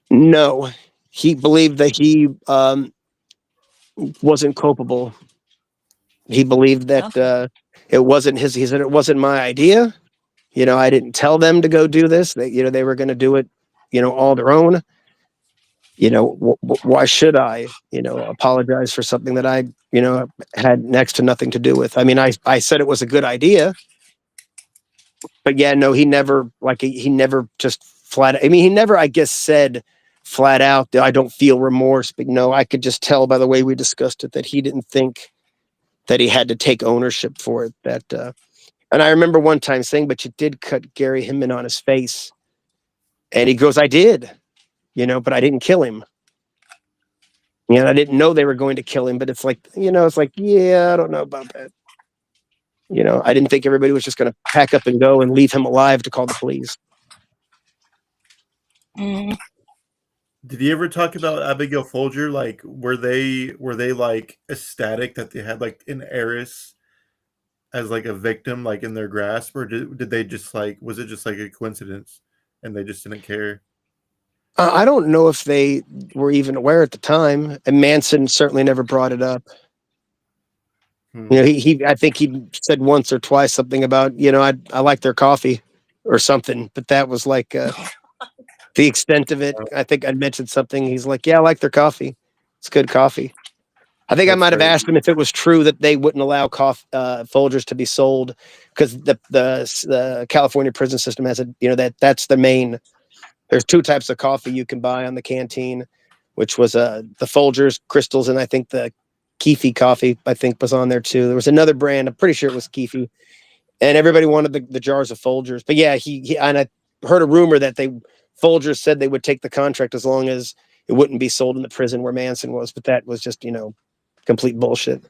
No, he believed that he wasn't culpable. He believed that Okay. it wasn't his. He said it wasn't my idea. I didn't tell them to go do this. They were going to do it, all their own. Why should I, apologize for something that I, had next to nothing to do with? I mean, I said it was a good idea, but no, he never he never just flat. I mean, he never, I guess, said flat out that I don't feel remorse. But no, I could just tell by the way we discussed it that he didn't think that he had to take ownership for it. That And I remember one time saying, "But you did cut Gary Hinman on his face," and he goes, "I did, but I didn't kill him. I didn't know they were going to kill him." But it's like, yeah, I don't know about that. I didn't think everybody was just going to pack up and go and leave him alive to call the police. Mm. Did he ever talk about Abigail Folger? Like, were they like ecstatic that they had like an heiress as like a victim, like in their grasp, or did they just like, was it just like a coincidence and they just didn't care? I don't know if they were even aware at the time, and Manson certainly never brought it up. Hmm. I think he said once or twice something about, I like their coffee or something, but that was like the extent of it. I think I mentioned something. He's like, yeah, I like their coffee. It's good coffee. I think I That's might have right. asked him if it was true that they wouldn't allow Folgers to be sold because the California prison system has that's the main. There's two types of coffee you can buy on the canteen, which was the Folgers crystals, and I think the Keefe coffee I think was on there too. There was another brand. I'm pretty sure it was Keefe, and everybody wanted the jars of Folgers. But yeah, he and I heard a rumor that Folgers said they would take the contract as long as it wouldn't be sold in the prison where Manson was. But that was just complete bullshit.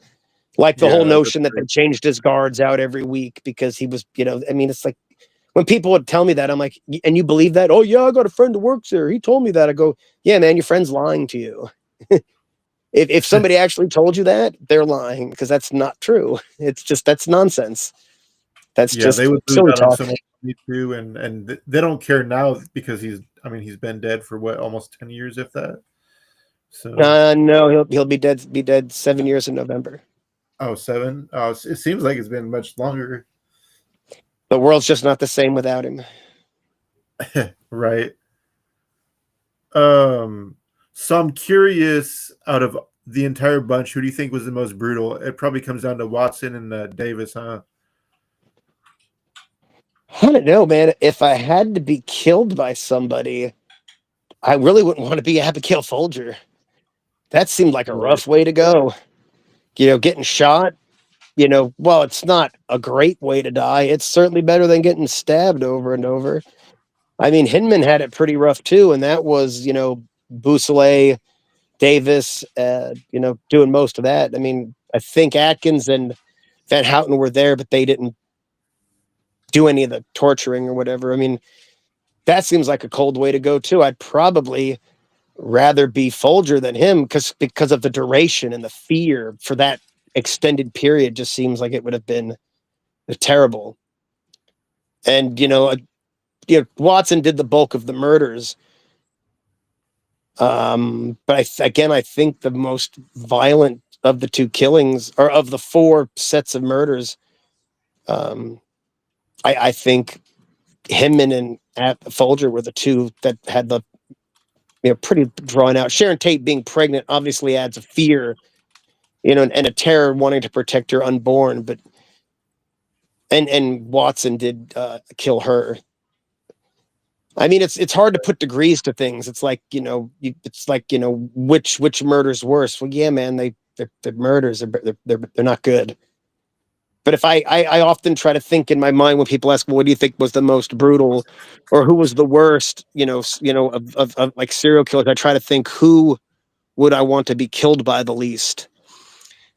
Like the whole Yeah, notion that they changed his guards out every week because he was, it's like when people would tell me that, I'm like, and you believe that? Oh yeah, I got a friend who works there. He told me that. I go, yeah, man, your friend's lying to you. If somebody actually told you that, they're lying because that's not true. That's nonsense. That's yeah, they just would lose silly out on talk. so much money too, and they don't care now because he's been dead for what, almost 10 years, if that. So No, he'll be dead 7 years in November. oh, 7. Oh, it seems like it's been much longer. The world's just not the same without him. Right. So I'm curious, out of the entire bunch, who do you think was the most brutal? It probably comes down to Watson and Davis, huh? I don't know, man. If I had to be killed by somebody, I really wouldn't want to be Abigail Folger. That seemed like a Right. rough way to go. Getting shot, well, it's not a great way to die. It's certainly better than getting stabbed over and over. I mean, Hinman had it pretty rough too, and that was, Bousselet, Davis, doing most of that. I mean, I think Atkins and Van Houten were there, but they didn't do any of the torturing or whatever. I mean, that seems like a cold way to go too. I'd probably rather be Folger than him because of the duration and the fear for that extended period. Just seems like it would have been terrible. And Watson did the bulk of the murders. But I think the most violent of the two killings, or of the 4 sets of murders, I think Hinman and Folger were the two that had the pretty drawn out. Sharon Tate being pregnant obviously adds a fear, and a terror wanting to protect your unborn. But and Watson did kill her. I mean, it's hard to put degrees to things. It's like which murder's worse? Well, yeah, man, they're murders. They're not good. But if I often try to think in my mind when people ask, well, what do you think was the most brutal, or who was the worst, of like serial killers, I try to think, who would I want to be killed by the least?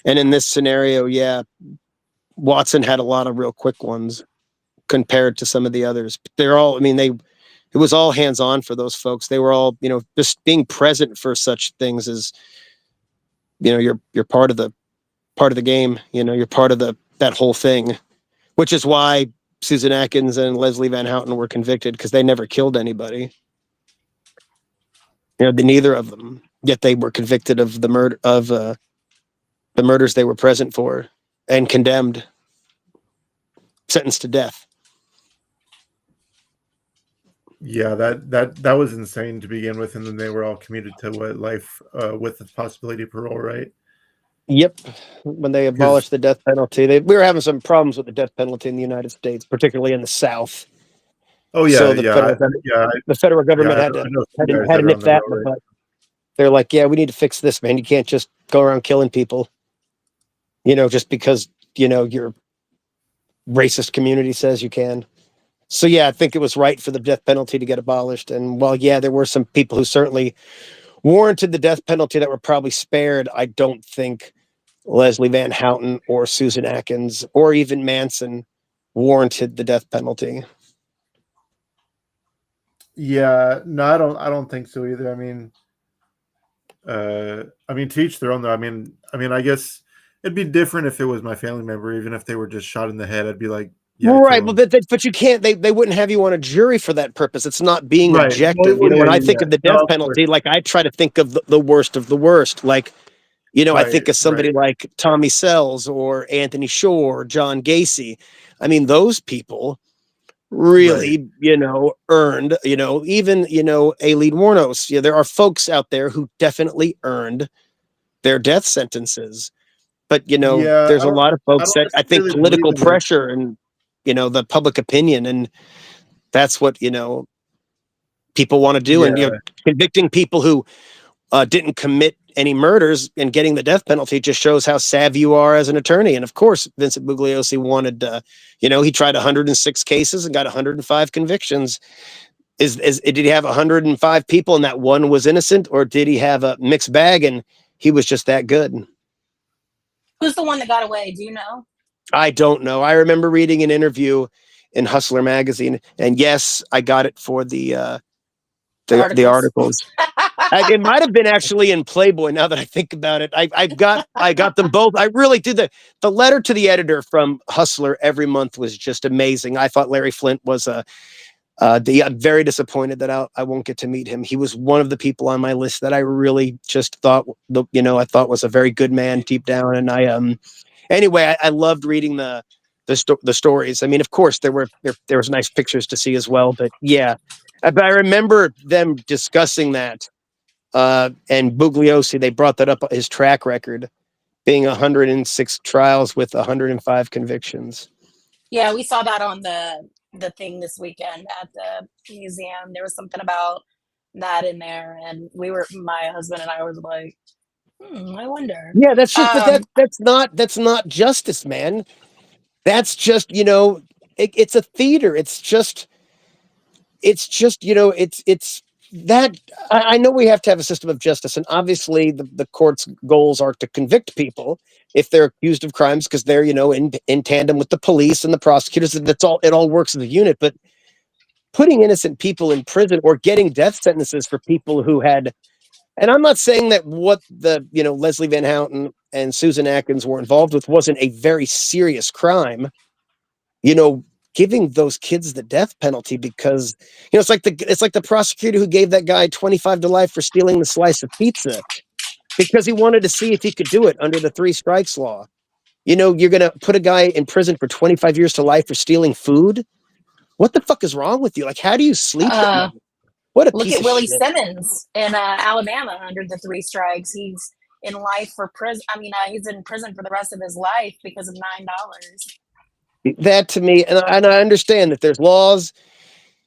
And in this scenario, yeah, Watson had a lot of real quick ones compared to some of the others. But they're all, I mean, it was all hands on for those folks. They were all, just being present for such things as, you're part of the game, you're part of that whole thing, which is why Susan Atkins and Leslie Van Houten were convicted, because they never killed anybody. Neither of them, yet they were convicted of the murders they were present for and condemned, sentenced to death. Yeah, that was insane to begin with, and then they were all commuted to life with the possibility of parole, right? Yep. When they abolished the death penalty, we were having some problems with the death penalty in the United States, particularly in the South. Oh yeah, So the federal government I had know some guys to that are nip on the that in road, the right? butt. They're like, yeah, we need to fix this, man. You can't just go around killing people, just because, you're racist community says you can. So yeah, I think it was right for the death penalty to get abolished. And while yeah, there were some people who certainly warranted the death penalty that were probably spared, I don't think Leslie Van Houten or Susan Atkins or even Manson warranted the death penalty. Yeah, no, I don't think so either. I mean, to each their own though. I guess it'd be different if it was my family member, even if they were just shot in the head. I'd be like, yeah, Right, kill well, 'em. but you can't. They wouldn't have you on a jury for that purpose. It's not being Right. objective. Well, When yeah, I yeah, think yeah. of the No, death of course. penalty, like I try to think of the worst of the worst. Like, I Right, think of somebody right. like Tommy Sells or Anthony Shore, or John Gacy. I mean, those people Right. really, earned, even, Aileen Wuornos. Yeah, there are folks out there who definitely earned their death sentences. But, Yeah, there's a lot of I folks don't that I think necessarily believe political in the pressure and, the public opinion, and that's what, people want to do. And, yeah. convicting people who didn't commit any murders and getting the death penalty just shows how savvy you are as an attorney. And of course, Vincent Bugliosi wanted, he tried 106 cases and got 105 convictions. Did he have 105 people and that one was innocent, or did he have a mixed bag and he was just that good? Who's the one that got away? Do you know? I don't know. I remember reading an interview in Hustler magazine, and yes, I got it for The the articles. articles. It might have been actually in Playboy. Now that I think about it, I got them both. I really did. The letter to the editor from Hustler every month was just amazing. I thought Larry Flint was I'm very disappointed that I won't get to meet him. He was one of the people on my list that I really just thought I thought was a very good man deep down. And anyway, I loved reading the stories. I mean, of course, there was nice pictures to see as well. But yeah, but I remember them discussing that. And Bugliosi, they brought that up, his track record being 106 trials with 105 convictions. Yeah, we saw that on the thing this weekend at the museum. There was something about that in there, and my husband and I was like, I wonder. Yeah, that's just, but Um, that's not justice, man. That's just, it's a theater. It's just, it's that I know we have to have a system of justice, and obviously the court's goals are to convict people if they're accused of crimes, because they're, in tandem with the police and the prosecutors. That's all, it all works as a unit. But putting innocent people in prison or getting death sentences for people who had, and I'm not saying that what the, Leslie Van Houten and Susan Atkins were involved with wasn't a very serious crime, giving those kids the death penalty because, it's like the prosecutor who gave that guy 25 to life for stealing the slice of pizza because he wanted to see if he could do it under the 3 strikes law. You're going to put a guy in prison for 25 years to life for stealing food. What the fuck is wrong with you? Like, how do you sleep at night? What a Look piece at of Willie shit. Simmons in Alabama under the 3 strikes. He's in life for prison. He's in prison for the rest of his life because of $9. That to me, and I understand that there's laws,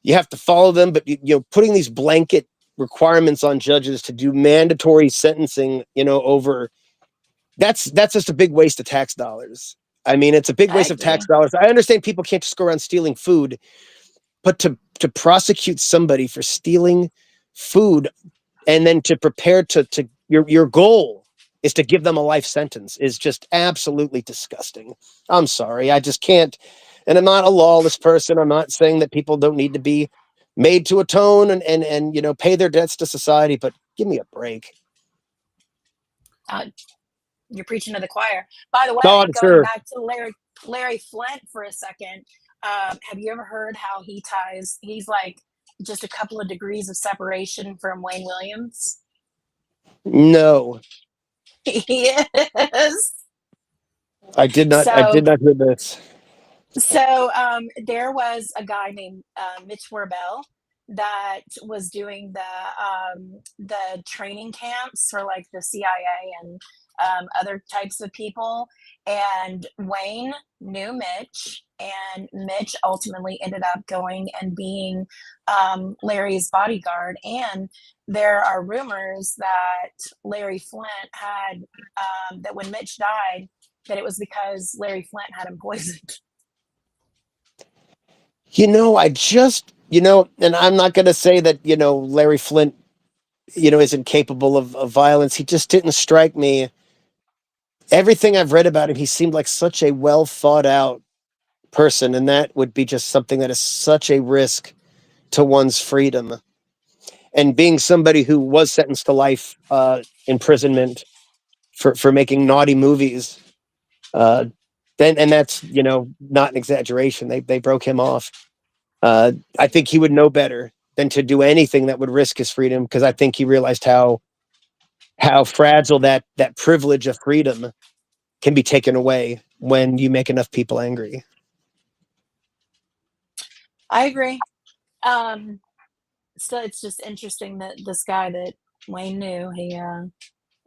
you have to follow them, but putting these blanket requirements on judges to do mandatory sentencing, over that's just a big waste of tax dollars. I mean, it's a big I waste of agree. tax dollars. I understand people can't just go around stealing food, but to prosecute somebody for stealing food and then to prepare to your goal is to give them a life sentence is just absolutely disgusting. I'm sorry. I just can't. And I'm not a lawless person. I'm not saying that people don't need to be made to atone and pay their debts to society, but give me a break. You're preaching to the choir. By the No, way, I'm going sure. back to Larry Flint for a second, have you ever heard how he's like just a couple of degrees of separation from Wayne Williams? No, He is. I did not. I So did not hear this. There was a guy named Mitch Warbell that was doing the training camps for like the CIA and other types of people. And Wayne knew Mitch, and Mitch ultimately ended up going and being Larry's bodyguard. And there are rumors that Larry Flint had that when Mitch died, that it was because Larry Flint had him poisoned. I just, and I'm not going to say that, Larry Flint, isn't capable of violence. He just didn't strike me. Everything I've read about him, he seemed like such a well thought out person. And that would be just something that is such a risk to one's freedom. And being somebody who was sentenced to life imprisonment for making naughty movies, and that's, not an exaggeration. They broke him off. I think he would know better than to do anything that would risk his freedom, because I think he realized how fragile that privilege of freedom can be taken away when you make enough people angry. I agree. So it's just interesting that this guy that Wayne knew, he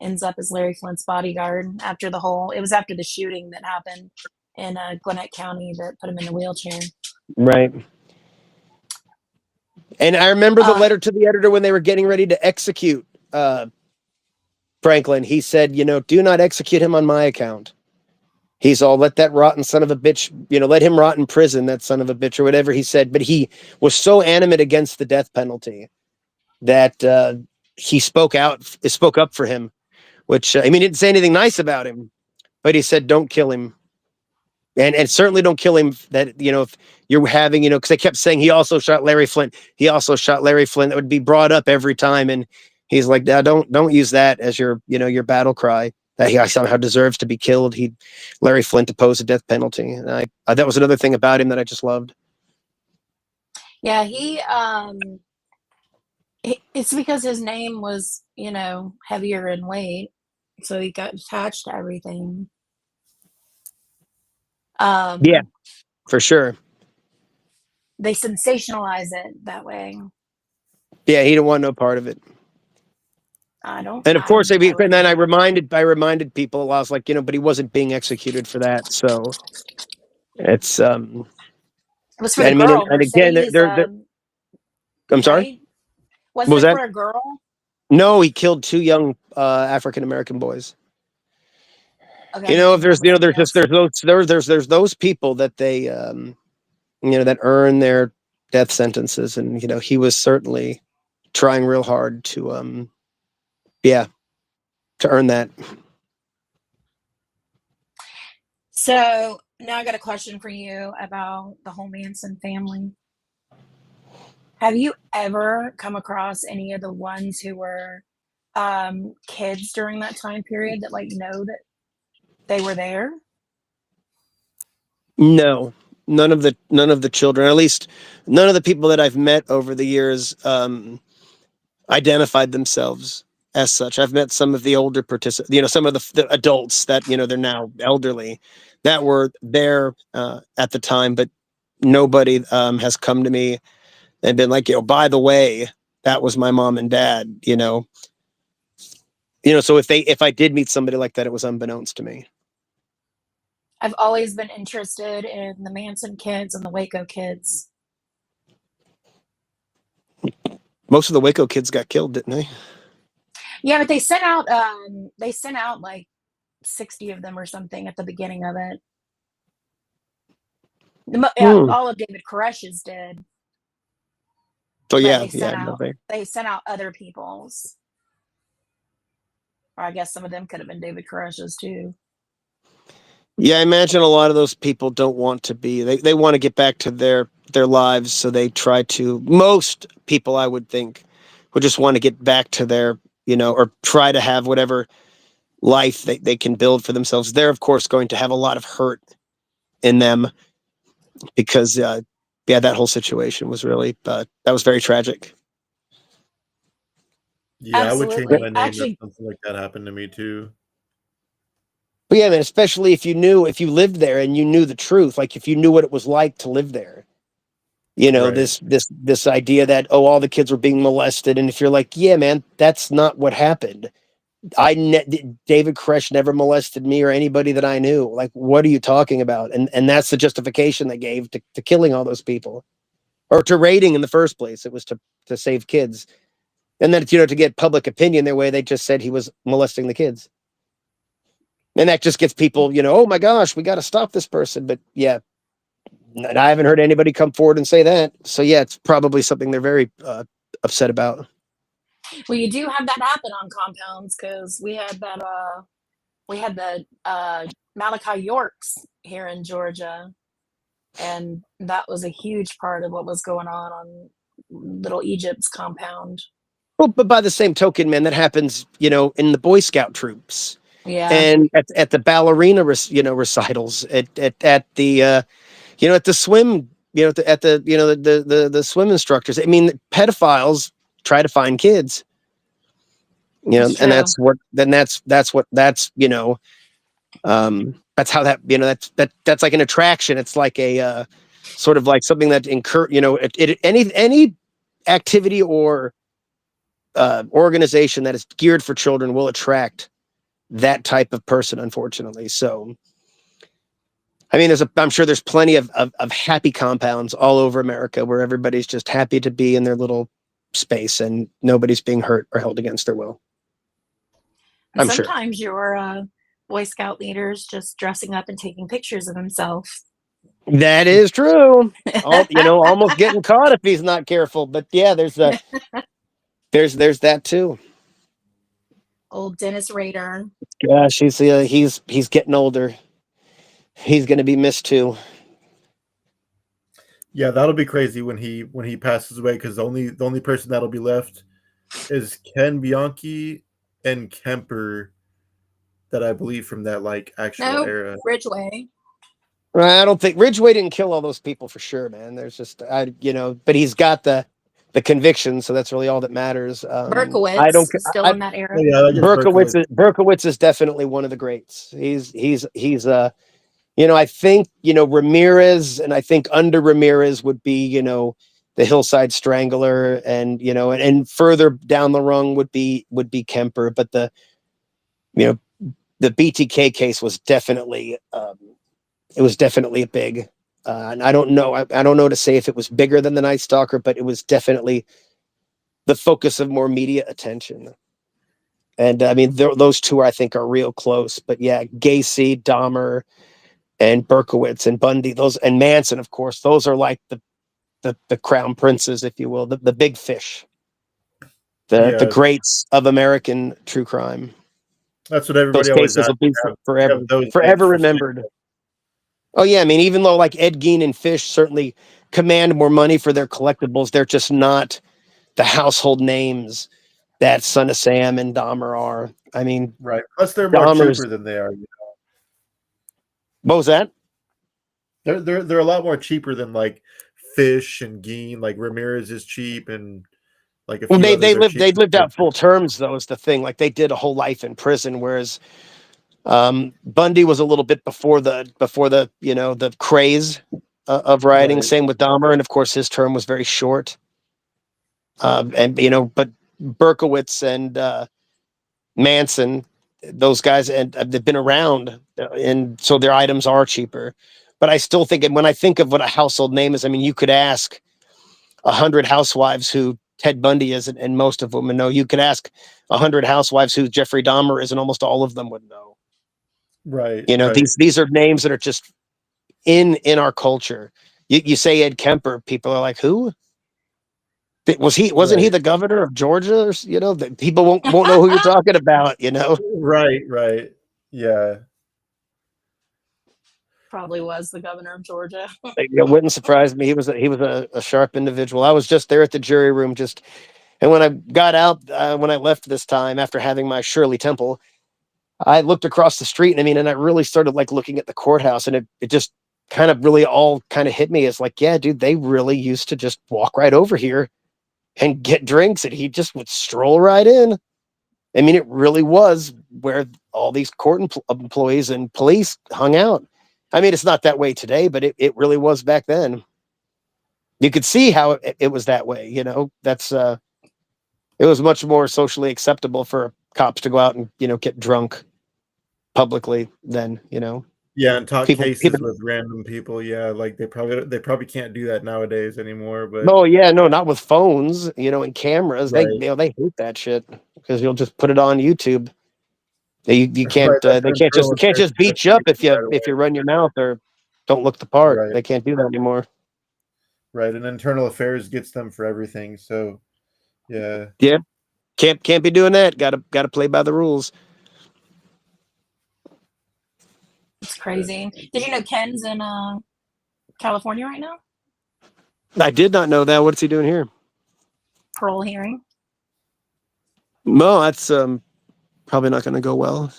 ends up as Larry Flint's bodyguard after it was after the shooting that happened in Gwinnett County that put him in the wheelchair. Right. And I remember the Uh, letter to the editor when they were getting ready to execute Franklin. He said, do not execute him on my account. He's all, let that rotten son of a bitch, let him rot in prison, that son of a bitch, or whatever he said. But he was so animate against the death penalty that he spoke up for him, which, he didn't say anything nice about him, but he said, don't kill him. And certainly don't kill him. That, if you're having, because they kept saying he also shot Larry Flint. He also shot Larry Flint. That would be brought up every time. And he's like, no, don't use that as your, your battle cry, that he somehow deserves to be killed. Larry Flint opposed the death penalty. And that was another thing about him that I just loved. yeah, it's because his name was, heavier in weight, so he got attached to everything. Yeah, for sure. They sensationalize it that way. Yeah, he didn't want no part of it. I don't. And of course, I and then I wouldn't. reminded people, I was like, but he wasn't being executed for that. So it's, It was for the and girl, again, Mercedes. I'm sorry. Right? What Wasn't was it that? for a girl? No, he killed 2 young African American boys. Okay, I'm If thinking there's that was something else. there's those people that they that earn their death sentences, and he was certainly trying real hard to to earn that. So now I got a question for you about the whole Manson family. Have you ever come across any of the ones who were kids during that time period that know that they were there? No, none of the children, at least none of the people that I've met over the years, identified themselves as such. I've met some of the older participants, some of the adults that, they're now elderly, that were there at the time, but nobody has come to me and been like, by the way, that was my mom and dad, so if I did meet somebody like that, it was unbeknownst to me. I've always been interested in the Manson kids and the Waco kids. Most of the Waco kids got killed, didn't they? Yeah, but they sent out like 60 of them or something at the beginning of it. All of David Koresh's did. So yeah, they sent out other people's. Or I guess some of them could have been David Koresh's too. Yeah, I imagine a lot of those people don't want to be. They want to get back to their lives, so they try to. Most people, I would think, would just want to get back to their, or try to have whatever life they can build for themselves. They're, of course, going to have a lot of hurt in them because, that whole situation was really, that was very tragic. Yeah, Absolutely. I would change my name Actually, if something like that happened to me too. But yeah, man, especially if you lived there and you knew the truth, like if you knew what it was like to live there, Right. this idea that, all the kids were being molested. And if you're like, yeah, man, that's not what happened. David Koresh never molested me or anybody that I knew. Like, what are you talking about? And that's the justification they gave to killing all those people, or to raiding in the first place. It was to save kids. And then, to get public opinion their way, they just said he was molesting the kids. And that just gets people, oh my gosh, we got to stop this person. But yeah, And I haven't heard anybody come forward and say that. So yeah, it's probably something they're very upset about. Well, you do have that happen on compounds because we had that. We had the Malachi Yorks here in Georgia, and that was a huge part of what was going on Little Egypt's compound. Well, but by the same token, man, that happens, in the Boy Scout troops Yeah. and at the ballerina, recitals at the, at the swim, at the swim instructors. I mean, pedophiles try to find kids, That's and true. that's how that's like an attraction. It's like a, sort of like something that any activity or organization that is geared for children will attract that type of person, unfortunately. So, I mean, I'm sure there's plenty of happy compounds all over America where everybody's just happy to be in their little space and nobody's being hurt or held against their will. I'm sure. Sometimes your Boy Scout leaders just dressing up and taking pictures of himself. That is true. Almost getting caught if he's not careful. But yeah, there's that too. Old Dennis Rader. Gosh, he's getting older. He's going to be missed too. Yeah, that'll be crazy when he passes away, because the only person that'll be left is Ken Bianchi and Kemper, that I believe from that actual era. Ridgway. I don't think Ridgway didn't kill all those people for sure, man. There's just but he's got the conviction, so that's really all that matters. Berkowitz is still in that era. Yeah, Berkowitz is definitely one of the greats. He's I think Ramirez, and I think under Ramirez would be the Hillside Strangler, and and further down the rung would be Kemper, but the BTK case was definitely it was definitely a big. And I don't know to say if it was bigger than the Night Stalker, but it was definitely the focus of more media attention. And I mean, those two I think are real close. But yeah, Gacy, Dahmer, and Berkowitz and Bundy, and Manson, of course, those are like the crown princes, if you will, the big fish, the greats of American true crime. That's what everybody those cases will be forever remembered. Oh yeah, I mean, even though like Ed Gein and Fish certainly command more money for their collectibles, they're just not the household names that Son of Sam and Dahmer are. I mean, right. Plus, they're more cheaper than they are. What was that? They're a lot more cheaper than like Fish and Gein. Like Ramirez is cheap, and like a few they lived out full terms, though, is the thing. Like they did a whole life in prison, whereas Bundy was a little bit before the the craze of rioting. Right. Same with Dahmer, and of course his term was very short. But Berkowitz and Manson, those guys, and they've been around, and so their items are cheaper. But I still think, and when I think of what a household name is, I mean, you could ask 100 housewives who Ted Bundy is, and most of them would know. You could ask 100 housewives who Jeffrey Dahmer is, and almost all of them would know. Right. Right. These are names that are just in our culture. You say Ed Kemper, people are like, who? Wasn't he the governor of Georgia? That people won't know who you're talking about. Right. Yeah. Probably was the governor of Georgia. It wouldn't surprise me. He was a sharp individual. I was just there at the jury room, and when I got out, when I left this time after having my Shirley Temple, I looked across the street, and I really started like looking at the courthouse, and it just kind of really all kind of hit me as like, yeah, dude, they really used to just walk right over here and get drinks, and he just would stroll right in. I mean, it really was where all these court employees and police hung out. I mean, it's not that way today, but it really was back then. You could see how it was that way. That's it was much more socially acceptable for cops to go out and get drunk publicly than Yeah, and talk cases with random people. Yeah, like they probably can't do that nowadays anymore. But not with phones, and cameras. Right. They hate that shit because you'll just put it on YouTube. You can't. They can't just beat you up if you run your mouth or don't look the part. Right. They can't do that anymore. Right. And internal affairs gets them for everything. So yeah. Can't be doing that. Gotta play by the rules. It's crazy. Did you know Ken's in California right now? I did not know that. What's he doing here? Parole hearing. No, that's probably not going to go well,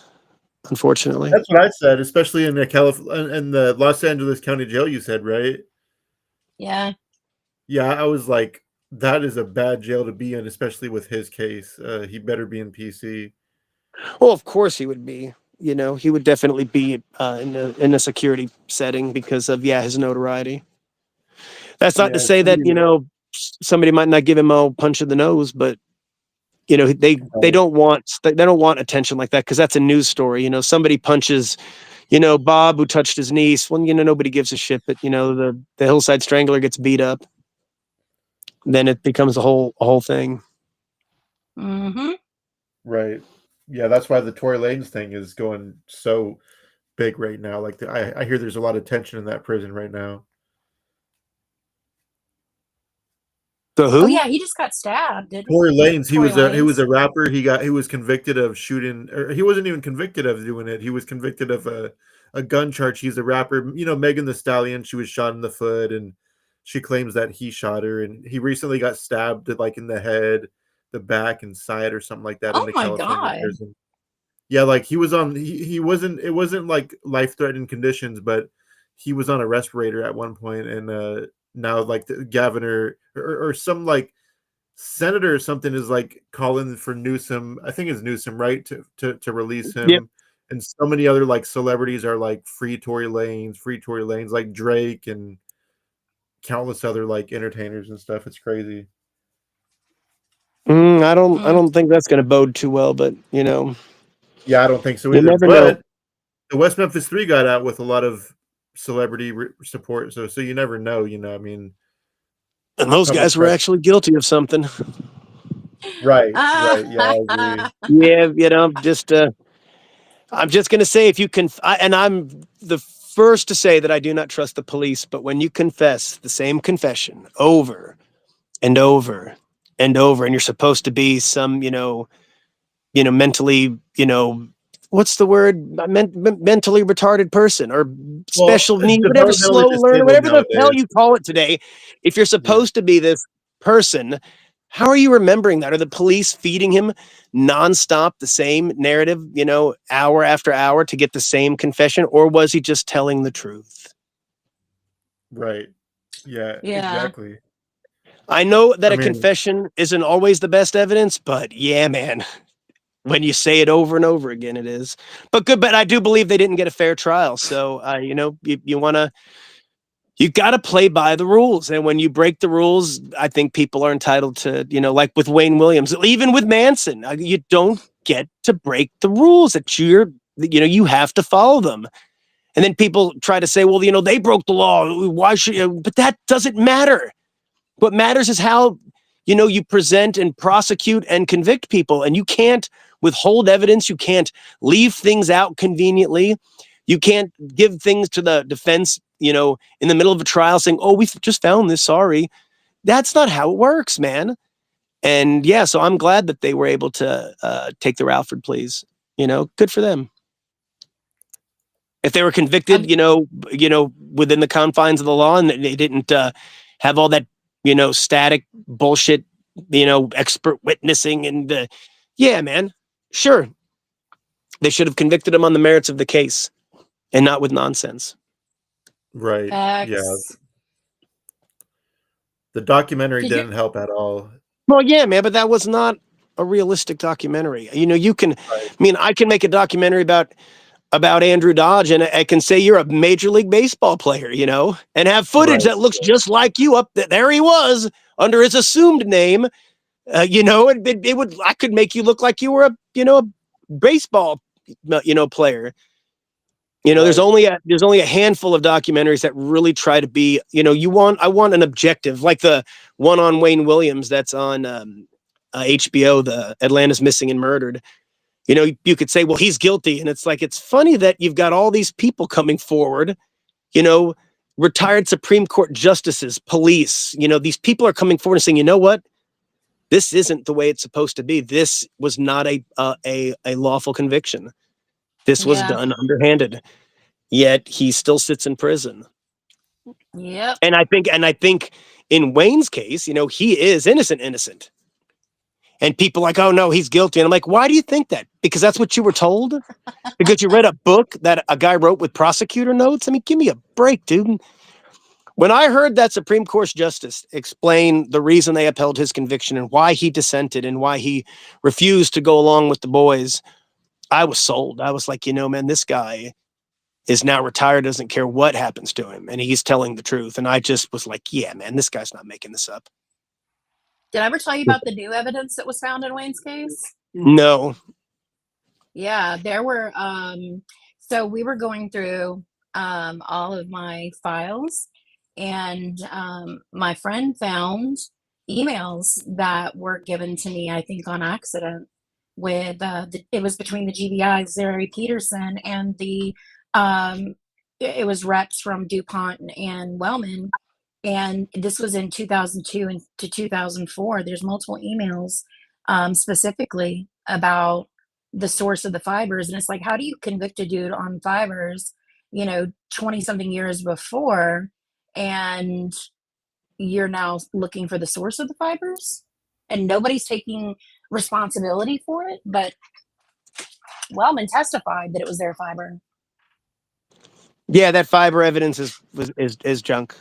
unfortunately. That's what I said, especially in the Los Angeles County Jail, you said, right? Yeah. Yeah, I was like, that is a bad jail to be in, especially with his case. He better be in PC. Well, of course he would be. You know, he would definitely be in a security setting because of his notoriety. That's not to Yeah, say that somebody might not give him a punch in the nose, but they don't want attention like that because that's a news story. You know, somebody punches, Bob who touched his niece. Well, nobody gives a shit. But the Hillside Strangler gets beat up, then it becomes a whole thing. Mm-hmm. Right. Yeah, that's why the Tory Lanez thing is going so big right now. Like I hear there's a lot of tension in that prison right now. So who? Oh yeah, he just got stabbed. Didn't Tory Lanez, Tory he was Lanez. a rapper. He was convicted of shooting, or he wasn't even convicted of doing it. He was convicted of a gun charge. He's a rapper. Megan Thee Stallion, she was shot in the foot, and she claims that he shot her. And he recently got stabbed like in the head, the back, and side, or something like that in Oh the my California God. prison. Yeah, like he was on. He wasn't. It wasn't like life-threatening conditions, but he was on a respirator at one point, and now like the governor or some like senator or something is like calling for Newsom. I think it's Newsom, right, to release him. Yep. And so many other like celebrities are like free Tory Lanez, like Drake and countless other like entertainers and stuff. It's crazy. I don't think that's going to bode too well, but Yeah, I don't think so you either. never But know. the West Memphis Three got out with a lot of celebrity support, so you never know. I mean, And those public guys were press- actually guilty of something. right. Yeah, I agree. Yeah, I'm just going to say if you can, and I'm the first to say that I do not trust the police, but when you confess the same confession over and over and over, and you're supposed to be some, mentally, what's the word? Mentally retarded person or special need, it's whatever, slow developmentally learner, disabled whatever the hell nowadays. you call it today. If you're supposed to be this person, how are you remembering that? Are the police feeding him nonstop the same narrative, hour after hour to get the same confession? Or was he just telling the truth? Right. Yeah, Yeah. exactly. I know that I a mean- confession isn't always the best evidence, but yeah, man, when you say it over and over again, it is. But I do believe they didn't get a fair trial. So, you got to play by the rules. And when you break the rules, I think people are entitled to, like with Wayne Williams, even with Manson, you don't get to break the rules that you have to follow them. And then people try to say, well, they broke the law. Why should you? But that doesn't matter. What matters is how, you present and prosecute and convict people. And you can't withhold evidence. You can't leave things out conveniently. You can't give things to the defense, in the middle of a trial saying, oh, we just found this, sorry. That's not how it works, man. And yeah, so I'm glad that they were able to take the Ralford pleas. Good for them. If they were convicted, within the confines of the law and they didn't have all that, static bullshit, expert witnessing and yeah, man, sure. They should have convicted him on the merits of the case and not with nonsense. Right. Facts. Yeah. The documentary Did you- didn't help at all. Well, yeah, man, but that was not a realistic documentary. You can, Right. I mean, I can make a documentary about Andrew Dodge and I can say you're a Major League Baseball player, and have footage Right. that looks just like you up there. He was under his assumed name, it would, I could make you look like you were a baseball, player. There's Right. only a handful of documentaries that really try to be, I want an objective, like the one on Wayne Williams that's on HBO, the Atlanta's Missing and Murdered. You could say, well, he's guilty. And it's like, it's funny that you've got all these people coming forward you know, retired Supreme Court justices, police, these people are coming forward and saying, you know what? This isn't the way it's supposed to be. This was not a lawful conviction. This was Yeah. done underhanded. Yet he still sits in prison. Yep. And I think in Wayne's case, he is innocent. And people like, oh no, he's guilty. And I'm like, why do you think that? Because that's what you were told? Because you read a book that a guy wrote with prosecutor notes? I mean, give me a break, dude. When I heard that Supreme Court justice explain the reason they upheld his conviction and why he dissented and why he refused to go along with the boys, I was sold. I was like, man, this guy is now retired, doesn't care what happens to him, and he's telling the truth. And I just was like, yeah, man, this guy's not making this up. Did I ever tell you about the new evidence that was found in Wayne's case? No. Yeah, there were so we were going through all of my files, and my friend found emails that were given to me, I think on accident, with it was between the GBI's Larry Peterson and the it was reps from DuPont and Wellman, and this was in 2002 and to 2004. There's multiple emails specifically about the source of the fibers, and it's like, how do you convict a dude on fibers 20 something years before, and you're now looking for the source of the fibers and nobody's taking responsibility for it? But Wellman testified that it was their fiber. Yeah, that fiber evidence is junk.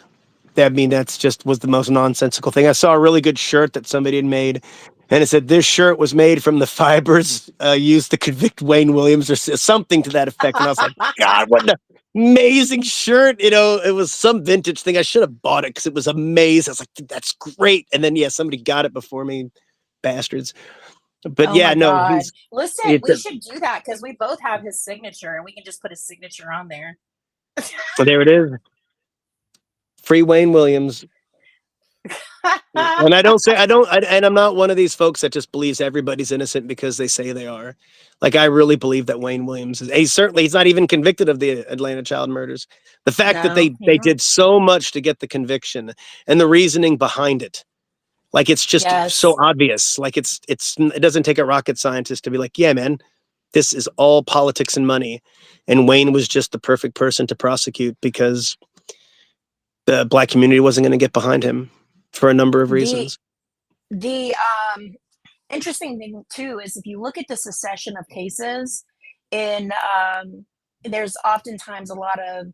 I mean, that's just was the most nonsensical thing. I saw a really good shirt that somebody had made, and it said, this shirt was made from the fibers used to convict Wayne Williams, or something to that effect. And I was like, God, what an amazing shirt. It was some vintage thing. I should have bought it because it was amazing. I was like, that's great. And then, somebody got it before me, bastards. But Oh yeah, my no. God. Listen, we it's should do that because we both have his signature and we can just put his signature on there. there it is. Free Wayne Williams. And I'm not one of these folks that just believes everybody's innocent because they say they are. Like, I really believe that Wayne Williams he's not even convicted of the Atlanta child murders. The fact that they did so much to get the conviction and the reasoning behind it. Like, it's just so obvious. Like, it doesn't take a rocket scientist to be like, yeah, man, this is all politics and money. And Wayne was just the perfect person to prosecute because the Black community wasn't going to get behind him for a number of reasons. The interesting thing too is if you look at the succession of cases in there's oftentimes a lot of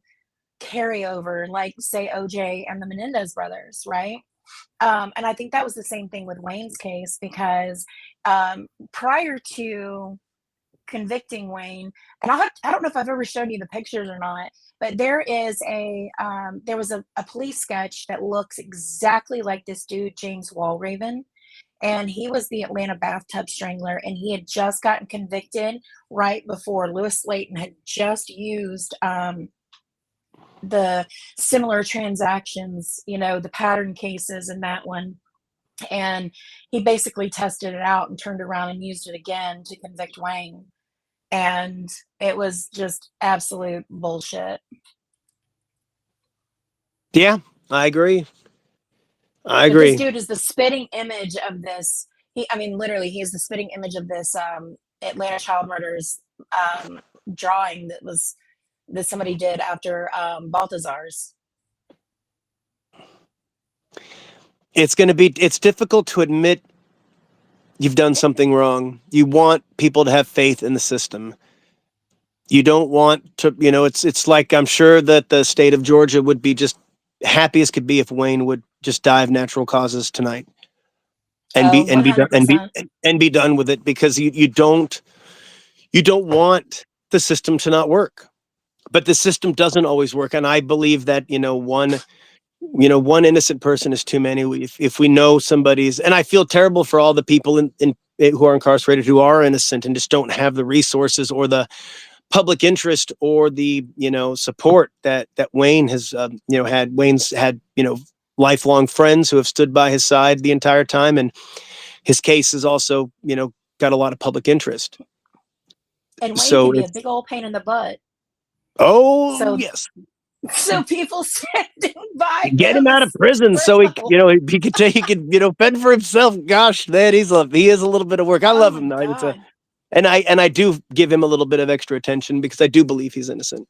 carryover, like say OJ and the Menendez brothers, right? And I think that was the same thing with Wayne's case, because prior to convicting Wayne, and I don't know if I've ever shown you the pictures or not, but there was a police sketch that looks exactly like this dude, James Walraven, and he was the Atlanta bathtub strangler, and he had just gotten convicted right before Lewis Slayton had just used the similar transactions, the pattern cases in that one. And he basically tested it out and turned around and used it again to convict Wayne. And it was just absolute bullshit. Yeah, I agree. But this dude is the spitting image of this. Literally, he is the spitting image of this Atlanta child murders drawing that somebody did after Balthazar's. It's difficult to admit you've done something wrong. You want people to have faith in the system. You don't want to, it's like, I'm sure that the state of Georgia would be just happy as could be if Wayne would just die of natural causes tonight and be done with it, because you don't want the system to not work. But the system doesn't always work, and I believe that one innocent person is too many. If we know somebody's, and I feel terrible for all the people in who are incarcerated who are innocent and just don't have the resources or the public interest or the support that Wayne has had. Wayne's had lifelong friends who have stood by his side the entire time, and his case has also got a lot of public interest. And Wayne can be a big old pain in the butt. Oh, yes. So people standing by Get him out of his prison so he, grill. you know, he could take, he could, you know, fend for himself. Gosh, man, he is a little bit of work. I Oh love my him though. It's a, God. and I do give him a little bit of extra attention because I do believe he's innocent.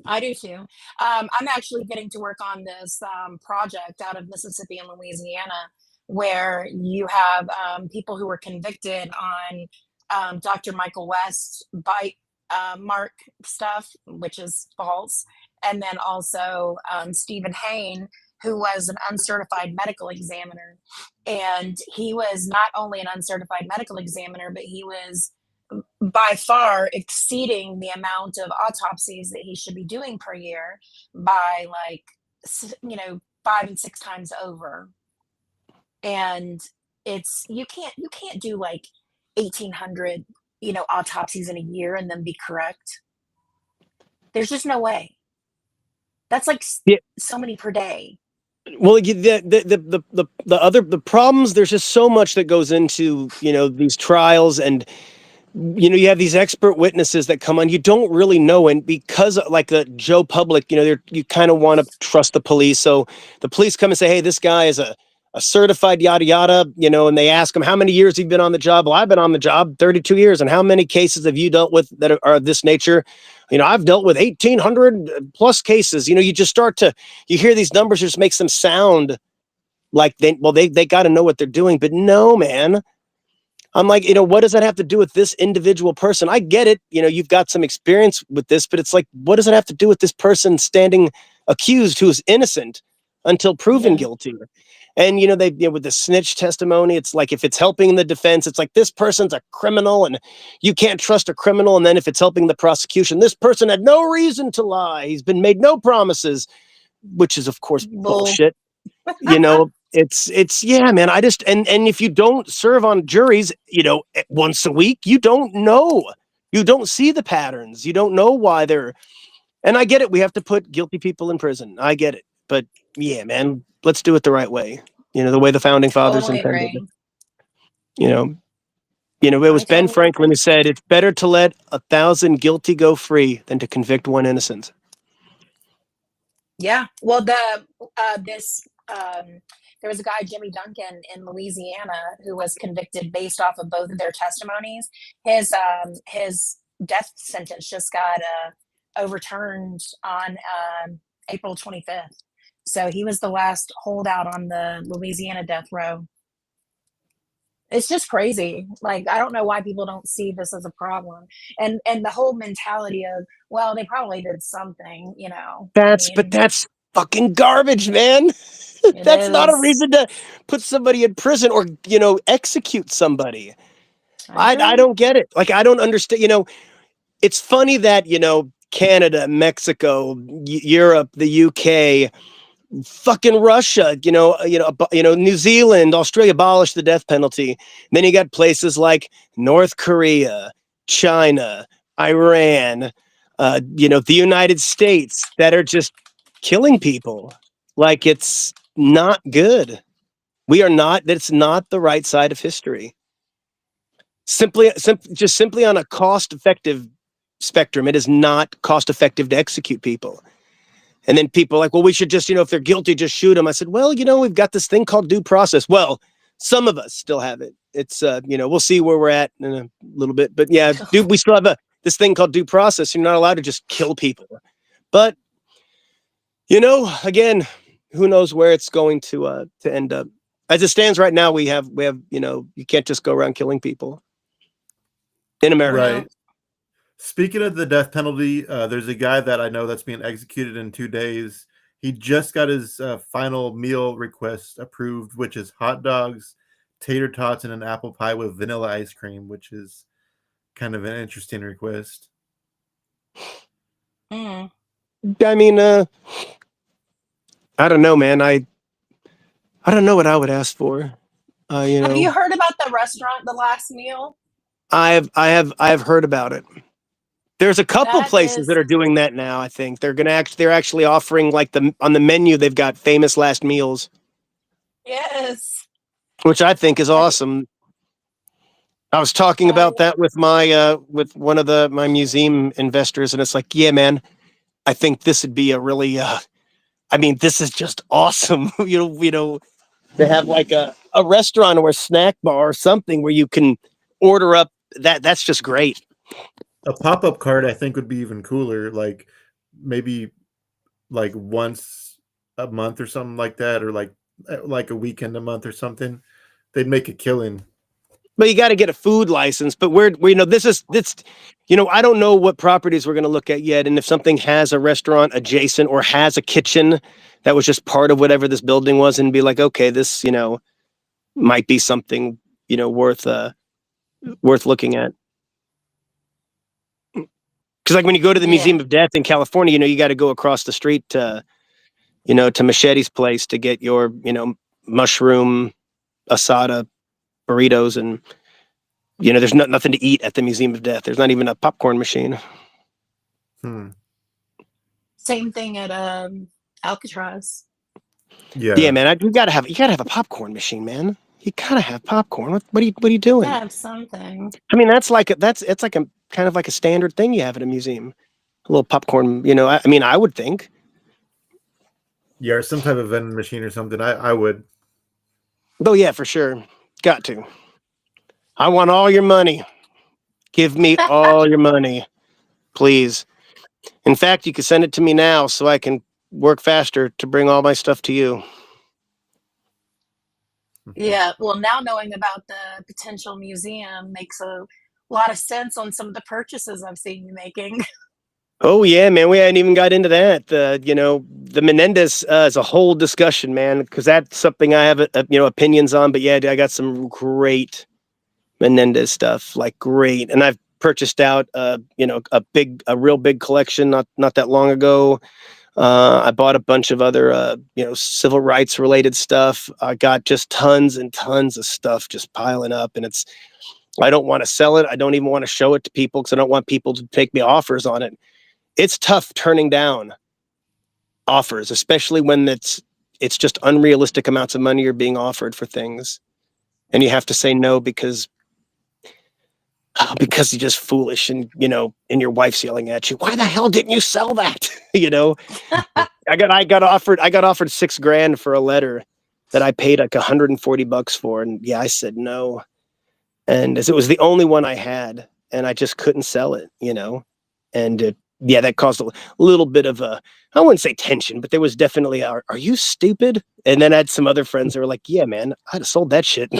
I do too. I'm actually getting to work on this project out of Mississippi and Louisiana, where you have people who were convicted on Dr. Michael West bite mark stuff, which is false, and then also Stephen Hain, who was an uncertified medical examiner, and he was not only an uncertified medical examiner, but he was by far exceeding the amount of autopsies that he should be doing per year by like 5 and 6 times over. And it's you can't do like 1,800 autopsies in a year and then be correct. There's just no way. That's like Yeah. so many per day. Well, the problems, there's just so much that goes into, you know, these trials, and you know, you have these expert witnesses that come on, you don't really know. And because like the Joe Public, you know, you kind of want to trust the police. So the police come and say, hey, this guy is a certified yada yada, you know, and they ask him, how many years have you been on the job? Well, I've been on the job 32 years. And how many cases have you dealt with that are of this nature? You know, I've dealt with 1,800 plus cases. You know, you just start to, you hear these numbers, just makes them sound like they got to know what they're doing. But no, man. I'm like, you know, what does that have to do with this individual person? I get it. You know, you've got some experience with this, but it's like, what does it have to do with this person standing accused who's innocent until proven Yeah. guilty? And, you know, with the snitch testimony, it's like, if it's helping the defense, it's like, this person's a criminal and you can't trust a criminal. And then if it's helping the prosecution, this person had no reason to lie. He's been made no promises, which is, of course, Bull. bullshit. You know, it's yeah, man. I just, and if you don't serve on juries, you know, once a week, you don't know. You don't see the patterns. You don't know why they're, and I get it. We have to put guilty people in prison. I get it. But yeah, man, let's do it the right way. You know, the way the founding fathers Totally intended agree. it. You know, it was I Ben totally Franklin who agree. said, it's better to let 1,000 guilty go free than to convict one innocent. Yeah. Well, there was a guy, Jimmy Duncan, in Louisiana, who was convicted based off of both of their testimonies. His death sentence just got overturned on April 25th. So he was the last holdout on the Louisiana death row. It's just crazy. Like, I don't know why people don't see this as a problem. And the whole mentality of, well, they probably did something, you know. But that's fucking garbage, man. That's not a reason to put somebody in prison or, you know, execute somebody. I don't get it. Like, I don't understand. You know, it's funny that, you know, Canada, Mexico, Europe, the UK, fucking Russia, New Zealand, Australia abolished the death penalty. And then you got places like North Korea, China, Iran, the United States that are just killing people. Like, it's not good. That's not the right side of history. Simply on a cost-effective spectrum, it is not cost-effective to execute people. And then people are like, well, we should just, if they're guilty, just shoot them. I said, well, we've got this thing called due process. Well, some of us still have it. It's, we'll see where we're at in a little bit. But yeah, we still have this thing called due process. You're not allowed to just kill people. But, again, who knows where it's going to end up. As it stands right now, we have, you can't just go around killing people in America. Right. Speaking of the death penalty, there's a guy that I know that's being executed in 2 days. He just got his final meal request approved, which is hot dogs, tater tots, and an apple pie with vanilla ice cream, which is kind of an interesting request. Mm. I mean, I don't know, man. I don't know what I would ask for. Have you heard about the restaurant, The Last Meal? I have heard about it. There's a couple places that are doing that now. I think they're actually offering, like, on the menu they've got famous last meals. Yes. Which I think is awesome. I was talking about that with my with one of my museum investors, and it's like, yeah, man, I think this would be a really, I mean, this is just awesome. You know, to have like a restaurant or a snack bar or something where you can order up that's just great. A pop-up cart I think would be even cooler, like maybe like once a month or something like that, or like a weekend a month or something. They'd make a killing. But you got to get a food license. But we you know, this, you know, I don't know what properties we're going to look at yet. And if something has a restaurant adjacent or has a kitchen that was just part of whatever this building was, and be like, okay, this, you know, might be something, you know, worth looking at. Because like when you go to the Yeah. Museum of Death in California, you know, you got to go across the street to, you know, to Machete's place to get your, you know, mushroom asada burritos, and you know, there's nothing to eat at the Museum of Death. There's not even a popcorn machine. Hmm. Same thing at Alcatraz. Yeah. Yeah, man, you gotta have a popcorn machine, man. You gotta have popcorn. What are you doing? Yeah, something. I mean, it's like a kind of like a standard thing you have at a museum. A little popcorn, you know. I mean, I would think. Yeah, or some type of vending machine or something. I would. Oh yeah, for sure. Got to. I want all your money. Give me all your money, please. In fact, you can send it to me now so I can work faster to bring all my stuff to you. Yeah, well, now knowing about the potential museum makes a lot of sense on some of the purchases I've seen you making. Oh yeah, man. We hadn't even got into that. You know, the Menendez is a whole discussion, man, because that's something I have, you know, opinions on. But yeah, I got some great Menendez stuff, like great. And I've purchased out, you know, a real big collection not that long ago. I bought a bunch of other, you know, civil rights related stuff. I got just tons and tons of stuff just piling up, and I don't want to sell it. I don't even want to show it to people because I don't want people to take me offers on it. It's tough turning down offers, especially when it's just unrealistic amounts of money you're being offered for things, and you have to say no because you're just foolish, and you know, and your wife's yelling at you, why the hell didn't you sell that? You know, I got offered $6,000 for a letter that I paid like $140 for, and yeah, I said no, and as it was the only one I had, and I just couldn't sell it, you know, and yeah, that caused a little bit of I wouldn't say tension, but there was definitely are you stupid? And then I had some other friends that were like, yeah, man, I'd have sold that shit.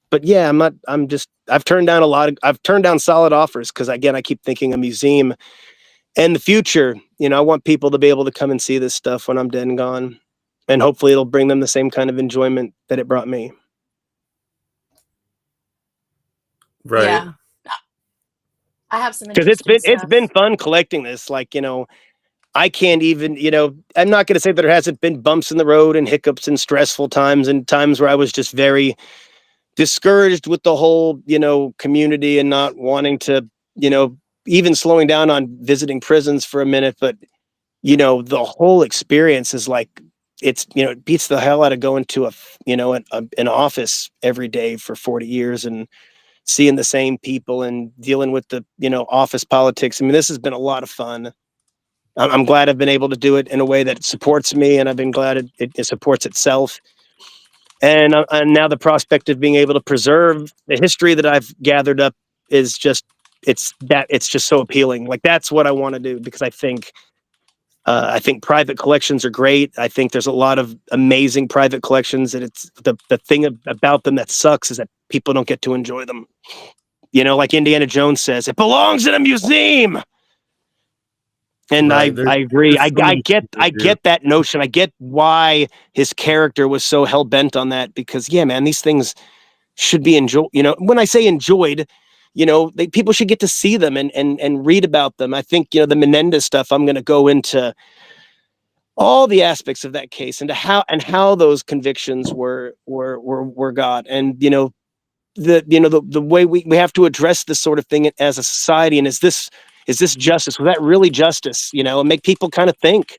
But yeah, I've turned down solid offers because again, I keep thinking a museum and the future, you know, I want people to be able to come and see this stuff when I'm dead and gone. And hopefully it'll bring them the same kind of enjoyment that it brought me. Right. Yeah. I have some Because interesting it's stuff. been fun collecting this. Like, you know, I can't even, you know, I'm not going to say that there hasn't been bumps in the road and hiccups and stressful times and times where I was just very discouraged with the whole, you know, community and not wanting to, you know, even slowing down on visiting prisons for a minute. But, you know, the whole experience is like, it's, you know, it beats the hell out of going to an office every day for 40 years and seeing the same people and dealing with the, you know, office politics. I mean, this has been a lot of fun. I'm glad I've been able to do it in a way that supports me, and I've been glad it supports itself. And now the prospect of being able to preserve the history that I've gathered up is just it's just so appealing. Like that's what I want to do because I think private collections are great. I think there's a lot of amazing private collections, and it's the thing about them that sucks is that people don't get to enjoy them. You know, like Indiana Jones says, it belongs in a museum. And Right, I agree. there's so many people I here. get that notion. I get why his character was so hell bent on that because yeah, man, these things should be enjoyed. You know, when I say enjoyed, you know, people should get to see them and read about them. I think, you know, the Menendez stuff, I'm going to go into all the aspects of that case and how those convictions were got. And, you know, the way we have to address this sort of thing as a society. And is this justice? Was that really justice? You know, and make people kind of think.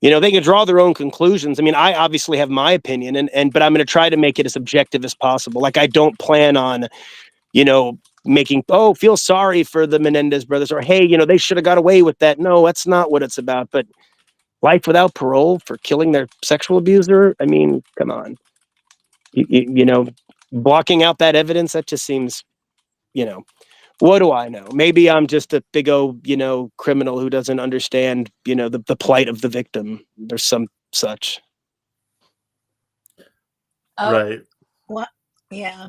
You know, they can draw their own conclusions. I mean, I obviously have my opinion, but I'm going to try to make it as objective as possible. Like, I don't plan on, you know, making, feel sorry for the Menendez brothers, or hey, they should have got away with that. No, that's not what it's about. But life without parole for killing their sexual abuser. I mean, come on. Blocking out that evidence, that just seems, what do I know? Maybe I'm just a big old, criminal who doesn't understand, the plight of the victim. There's some such. Oh, Right. what? Yeah,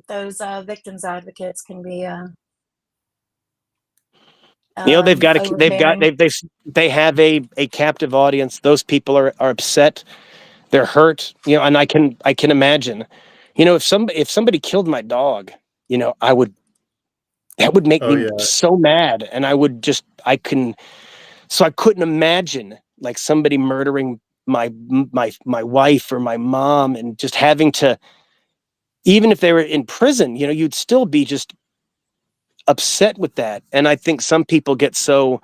those victims advocates can be They've got overbearing. they have a captive audience. Those people are upset. They're hurt, and I can imagine, if somebody killed my dog, that would make Oh me yeah. so mad. And I couldn't imagine like somebody murdering my wife or my mom, and just having to, even if they were in prison, you'd still be just upset with that. And I think some people get to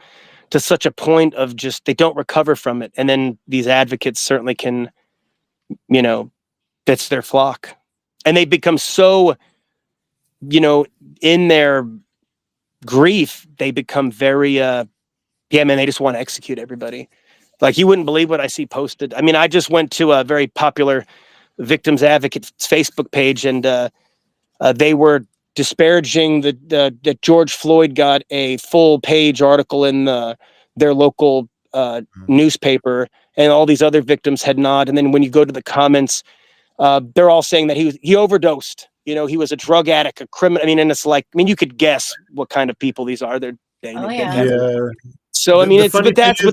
such a point of just, they don't recover from it. And then these advocates certainly can, that's their flock. And they become so, in their grief, they become very, yeah, man, they just want to execute everybody. Like, you wouldn't believe what I see posted. I mean, I just went to a very popular victims advocates Facebook page, and they were disparaging that George Floyd got a full page article in their local newspaper, and all these other victims had not. And then when you go to the comments, they're all saying that he overdosed. He was a drug addict, a criminal. I mean, and it's like, I mean, you could guess what kind of people these are. They're Oh, they yeah. have. Yeah. So I mean, The funny thing is, nobody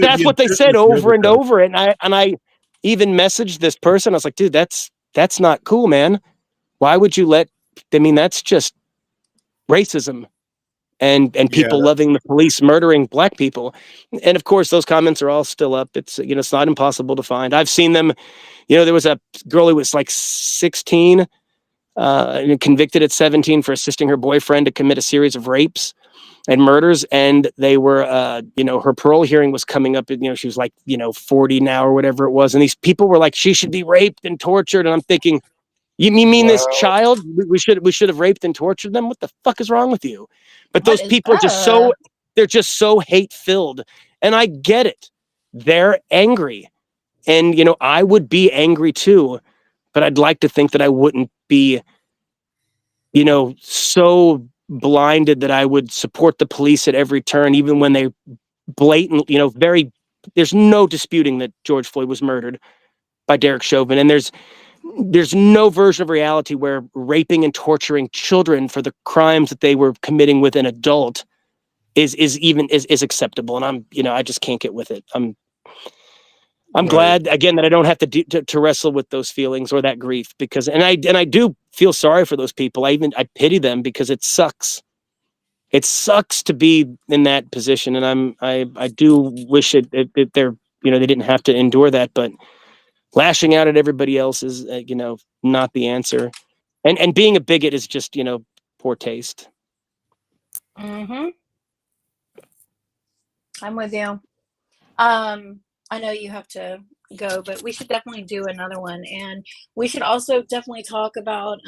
that's would what they insist said that you over and overdose. over. And I even messaged this person. I was like, dude, that's not cool, man. Why would you let? I mean, that's just racism, and Yeah. people loving the police murdering black people. And of course, those comments are all still up. It's it's not impossible to find. I've seen them. There was a girl who was like 16, convicted at 17 for assisting her boyfriend to commit a series of rapes and murders. And they were, her parole hearing was coming up. And, she was like, 40 now or whatever it was. And these people were like, she should be raped and tortured. And I'm thinking, you mean this Wow. child? We should have raped and tortured them. What the fuck is wrong with you? But What those is people are they're just so hate filled. And I get it. They're angry. And, I would be angry too, but I'd like to think that I wouldn't be, so blinded that I would support the police at every turn, even when they blatant, there's no disputing that George Floyd was murdered by Derek Chauvin. And there's no version of reality where raping and torturing children for the crimes that they were committing with an adult is acceptable. And I just can't get with it. I'm Right. glad again that I don't have to wrestle with those feelings or that grief, because I do feel sorry for those people. I pity them, because it sucks. It sucks to be in that position, and I do wish it they're they didn't have to endure that. But lashing out at everybody else is not the answer, and being a bigot is just poor taste. Mm-hmm. I'm with you. I know you have to go, but we should definitely do another one, and we should also definitely talk about.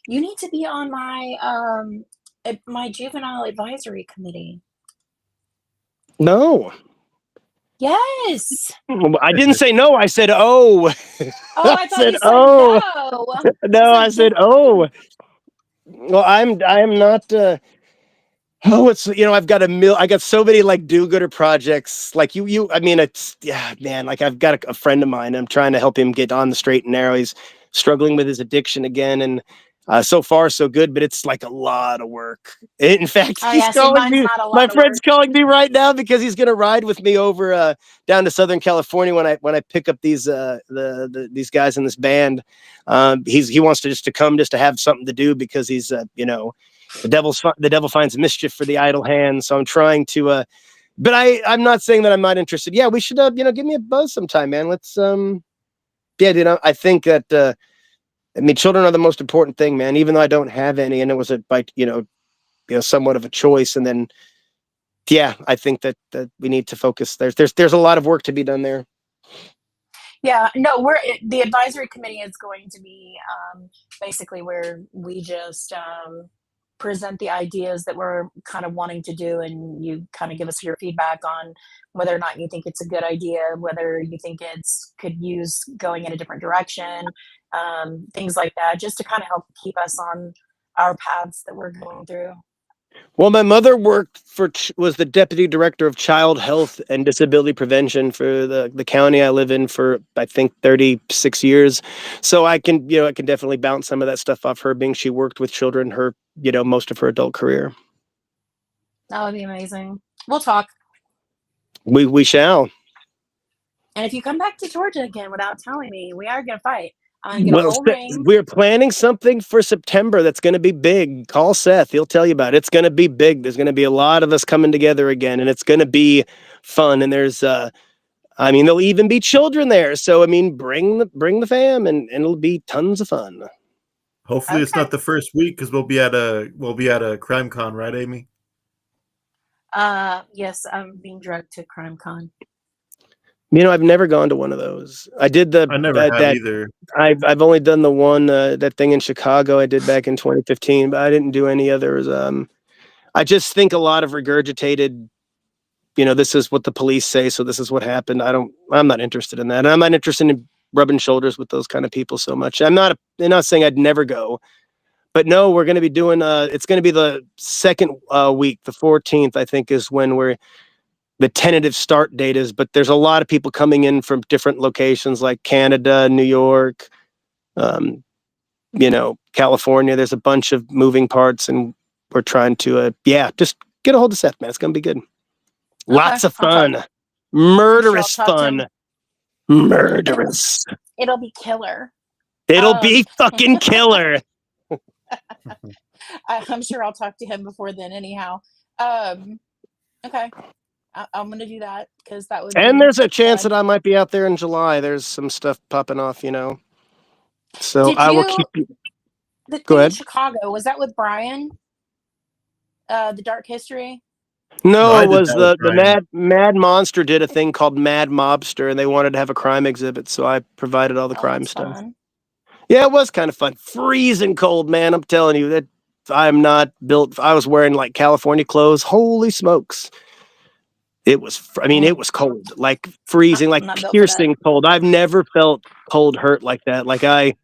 You need to be on my juvenile advisory committee. No, Yes. I didn't say no. I said oh. Oh, I thought said you said oh. no. No, I said oh. Well, I am not. It's I've got I got so many like do-gooder projects. Like I mean, it's man. Like, I've got a friend of mine. I'm trying to help him get on the straight and narrow. He's struggling with his addiction again, and so far so good. But it's like a lot of work. In fact, Oh, he's yeah, see, calling mine's me. not a My lot of friend's work. calling me right now because he's gonna ride with me over down to Southern California when I pick up these these guys in this band. He wants to come just to have something to do, because he's the devil finds mischief for the idle hand. So I'm trying to, but I'm not saying that I'm not interested. Yeah, we should, give me a buzz sometime, man. Let's, yeah, dude, I think that, I mean, children are the most important thing, man, even though I don't have any, and it was somewhat of a choice. And then, yeah, I think that we need to focus. There's a lot of work to be done there. Yeah, no, the advisory committee is going to be basically where we just present the ideas that we're kind of wanting to do, and you kind of give us your feedback on whether or not you think it's a good idea, whether you think it's could use going in a different direction, things like that, just to kind of help keep us on our paths that we're going through. Well, my mother worked for was the deputy director of child health and disability prevention for the county I live in for I think 36 years. So I can definitely bounce some of that stuff off her, being she worked with children her most of her adult career. That would be amazing. We'll talk. We shall. And if you come back to Georgia again without telling me, we are gonna fight. I'm gonna get a Well, whole ring. we're planning something for September that's going to be big. Call Seth; he'll tell you about it. It's going to be big. There's going to be a lot of us coming together again, and it's going to be fun. And there's there'll even be children there. So I mean, bring the fam, and it'll be tons of fun. Hopefully, it's Okay. not the first week because we'll be at a crime con, right, Amy? Yes, I'm being drugged to Crime Con. I've never gone to one of those. I did I never have either. I've only done the one that thing in Chicago I did back in 2015, but I didn't do any others. I just think a lot of regurgitated. This is what the police say, so this is what happened. I'm not interested in that. And I'm not interested in rubbing shoulders with those kind of people so much. I'm not saying I'd never go, but no, we're going to be doing, it's going to be the second week, the 14th, I think is when the tentative start date is, but there's a lot of people coming in from different locations like Canada, New York, California. There's a bunch of moving parts and we're trying to, just get a hold of Seth, man. It's going to be good. Lots of fun. Murderous fun. Murderous. It'll be killer. It'll be fucking killer. I'm sure I'll talk to him before then anyhow. Okay. I'm going to do that because that would And be there's a chance fun. that I might be out there in July. There's some stuff popping off, So Did I will you- keep you. The Go thing in ahead. Chicago, was that with Brian? The Dark History? No, I it did was that with the Brian. Mad Monster did a thing called Mad Mobster, and they wanted to have a crime exhibit, so I provided all the crime that's stuff. fun. Yeah, it was kind of fun. Freezing cold, man. I'm telling you that I'm not built. I was wearing like California clothes. Holy smokes. It was, it was cold, like freezing, like I'm not built for that. piercing cold. I've never felt cold hurt like that. Like it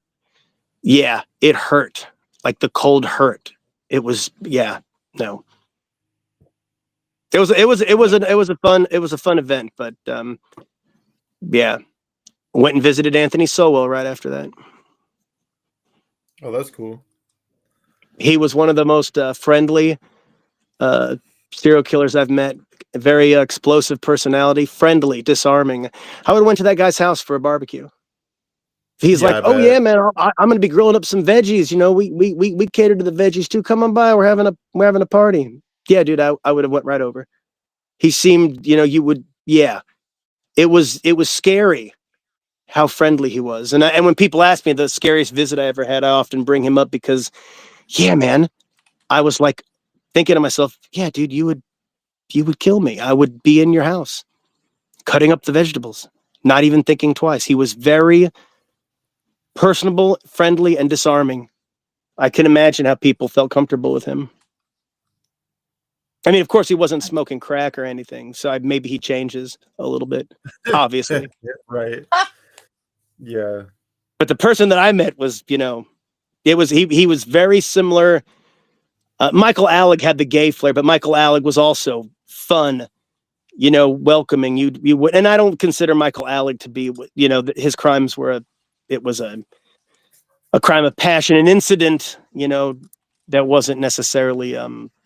hurt. Like the cold hurt. It was, no. It was a fun event, but went and visited Anthony Sowell right after that. Oh, that's cool. He was one of the most friendly serial killers I've met. A very explosive personality, friendly, disarming. I would have went to that guy's house for a barbecue. He's Yeah, like, I "Oh bet. yeah, man, I'm going to be grilling up some veggies. We cater to the veggies too. Come on by. We're having a party." Yeah, dude, I would have went right over. He seemed, you would, It was scary how friendly he was. And when people ask me the scariest visit I ever had, I often bring him up because, man, I was like thinking to myself, yeah, dude, you would kill me. I would be in your house cutting up the vegetables, not even thinking twice. He was very personable, friendly, and disarming. I can imagine how people felt comfortable with him. I mean, of course, he wasn't smoking crack or anything, so maybe he changes a little bit, obviously. Right. Yeah. But the person that I met was, he was very similar. Michael Alec had the gay flair, but Michael Alec was also fun, welcoming. You would, and I don't consider Michael Alec to be, his crimes were it was a crime of passion, an incident, that wasn't necessarily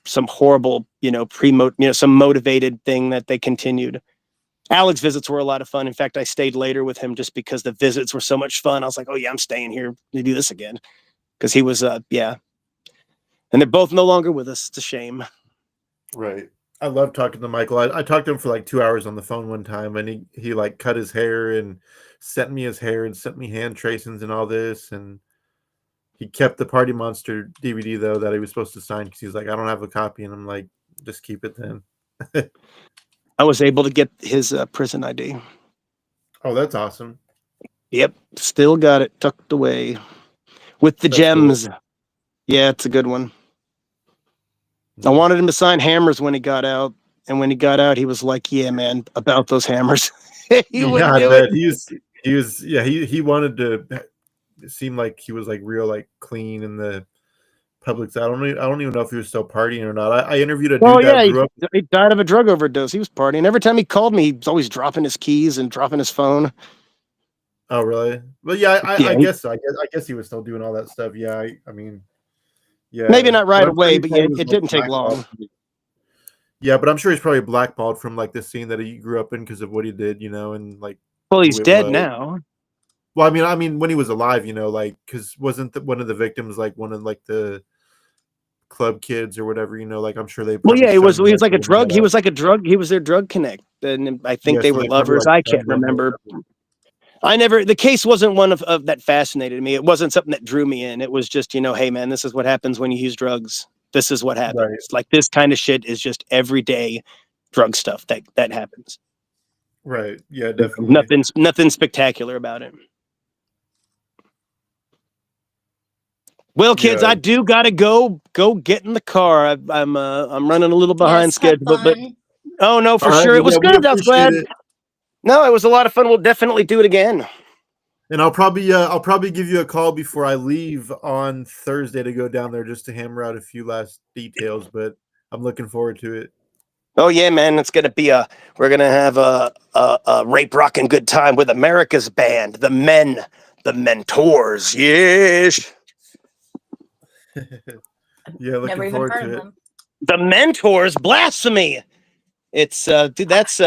some horrible, some motivated thing that they continued. Alec's visits were a lot of fun. In fact, I stayed later with him just because the visits were so much fun. I was like, oh yeah, I'm staying here to do this again. Because he was, And they're both no longer with us. It's a shame. Right. I love talking to Michael. I talked to him for like 2 hours on the phone one time, and he like cut his hair and sent me his hair and sent me hand tracings and all this. And he kept the Party Monster DVD though that he was supposed to sign because he's like, I don't have a copy, and I'm like, just keep it then. I was able to get his prison ID. Oh, that's awesome. Yep, still got it tucked away with the That's gems. cool. Yeah, it's a good one. I wanted him to sign hammers when he got out. And when he got out, he was like, yeah, man, about those hammers. He Yeah, would I do bet it. he wanted to seem like he was like real, like clean in the public. I don't even know if he was still partying or not. I interviewed a dude Oh, that yeah, grew up. he died of a drug overdose. He was partying. Every time he called me, he was always dropping his keys and dropping his phone. Oh, really? Well, yeah, Yeah, I guess so. I guess he was still doing all that stuff. Yeah, I mean, yeah. maybe not But right I'm sure away, he but yeah, probably was it like didn't take blackballed. long. Yeah, but I'm sure he's probably blackballed from like the scene that he grew up in because of what he did, and like Well, he's who it dead was. now. Well, I mean, when he was alive, like, because wasn't one of the victims like one of like the club kids or whatever, like I'm sure they Well, probably yeah, he was shunned, like, like a bringing drug. that He up. was like a drug. He was their drug connect, and I think Yeah, they so were they probably lovers. like I can't shunned him or remember. whatever. The case wasn't one of that fascinated me. It wasn't something that drew me in. It was just, hey, man, this is what happens when you use drugs. This is what happens. Right. Like this kind of shit is just everyday drug stuff that happens. Right. Yeah, definitely. Nothing spectacular about it. Well, kids, Yeah. I do gotta go get in the car. I'm running a little behind Yes, have schedule, but fun. oh no, for All right. sure, it Well, was yeah, we good. I was appreciate glad. it. No, it was a lot of fun. We'll definitely do it again. And I'll probably give you a call before I leave on Thursday to go down there just to hammer out a few last details, but I'm looking forward to it. Oh yeah, man, it's gonna be we're gonna have a rape rocking good time with America's band, the Mentors. Yes, Yeah, looking Never even forward heard to of it. them. the Mentors, blasphemy. It's dude, that's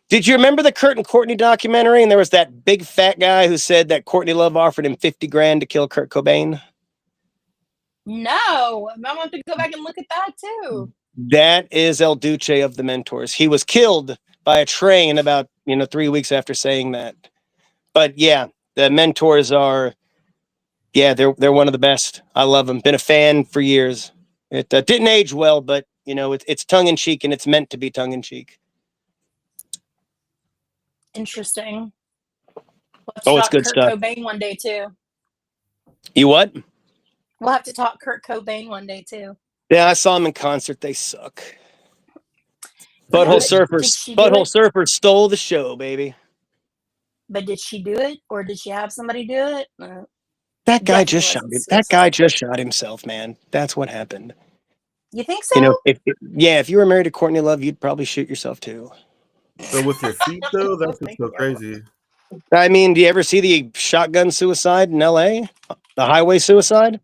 Did you remember the Kurt and Courtney documentary? And there was that big fat guy who said that Courtney Love offered him 50 grand to kill Kurt Cobain. No, I'm gonna have to go back and look at that too. That is El Duce of the Mentors. He was killed by a train about 3 weeks after saying that. But yeah, the Mentors are, they're one of the best. I love them. Been a fan for years. It didn't age well, but it's tongue in cheek, and it's meant to be tongue in cheek. Interesting. Let's Oh, it's talk good Kurt stuff. Cobain one day too. You what? We'll have to talk Kurt Cobain one day too. Yeah, I saw him in concert. They suck. Yeah, Butthole but did she do Butthole it? Surfers stole the show, baby. But did she do it, or did she have somebody do it? That guy Definitely just shot wasn't him. That guy suicide. just shot himself, man. That's what happened. You think so? If you were married to Courtney Love, you'd probably shoot yourself too. So with your feet though, that's what's so Thank you. crazy. I mean, do you ever see the shotgun suicide in LA? The highway suicide?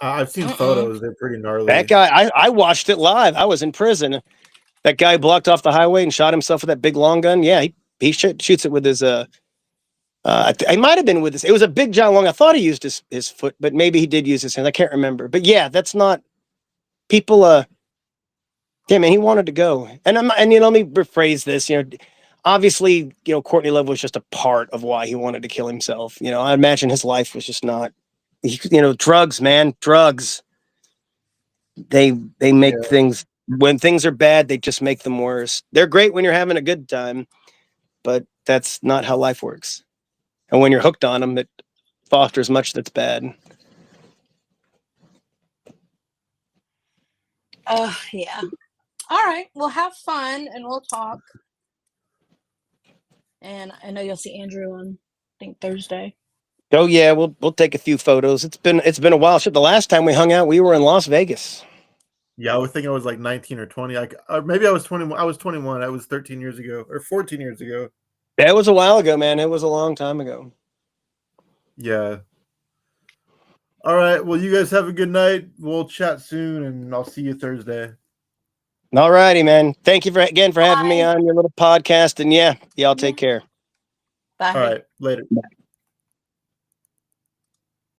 I've seen Mm-mm. photos; they're pretty gnarly. That guy, I watched it live. I was in prison. That guy blocked off the highway and shot himself with that big long gun. Yeah, he shoots it with his I might have been with this. It was a big John Long. I thought he used his foot, but maybe he did use his hand. I can't remember. But yeah, that's not people. Yeah, man, he wanted to go. And let me rephrase this. Obviously, Courtney Love was just a part of why he wanted to kill himself. I imagine his life was just not. Drugs, man, drugs. They make things when things are bad. They just make them worse. They're great when you're having a good time, but that's not how life works. And when you're hooked on them, it fosters much that's bad. Yeah. All right. Well, have fun, and we'll talk. And I know you'll see Andrew on, I think, Thursday. Oh yeah, we'll take a few photos. It's been a while. Shit, the last time we hung out, we were in Las Vegas. Yeah, I would think I was like 19 or 20. Or maybe I was 21. I was 21. That was 13 years ago or 14 years ago. That was a while ago, man. It was a long time ago. Yeah. All right. Well, you guys have a good night. We'll chat soon, and I'll see you Thursday. All righty, man. Thank you for having me Bye. on your little podcast. And yeah, y'all take care. Bye. All right. Later. Bye.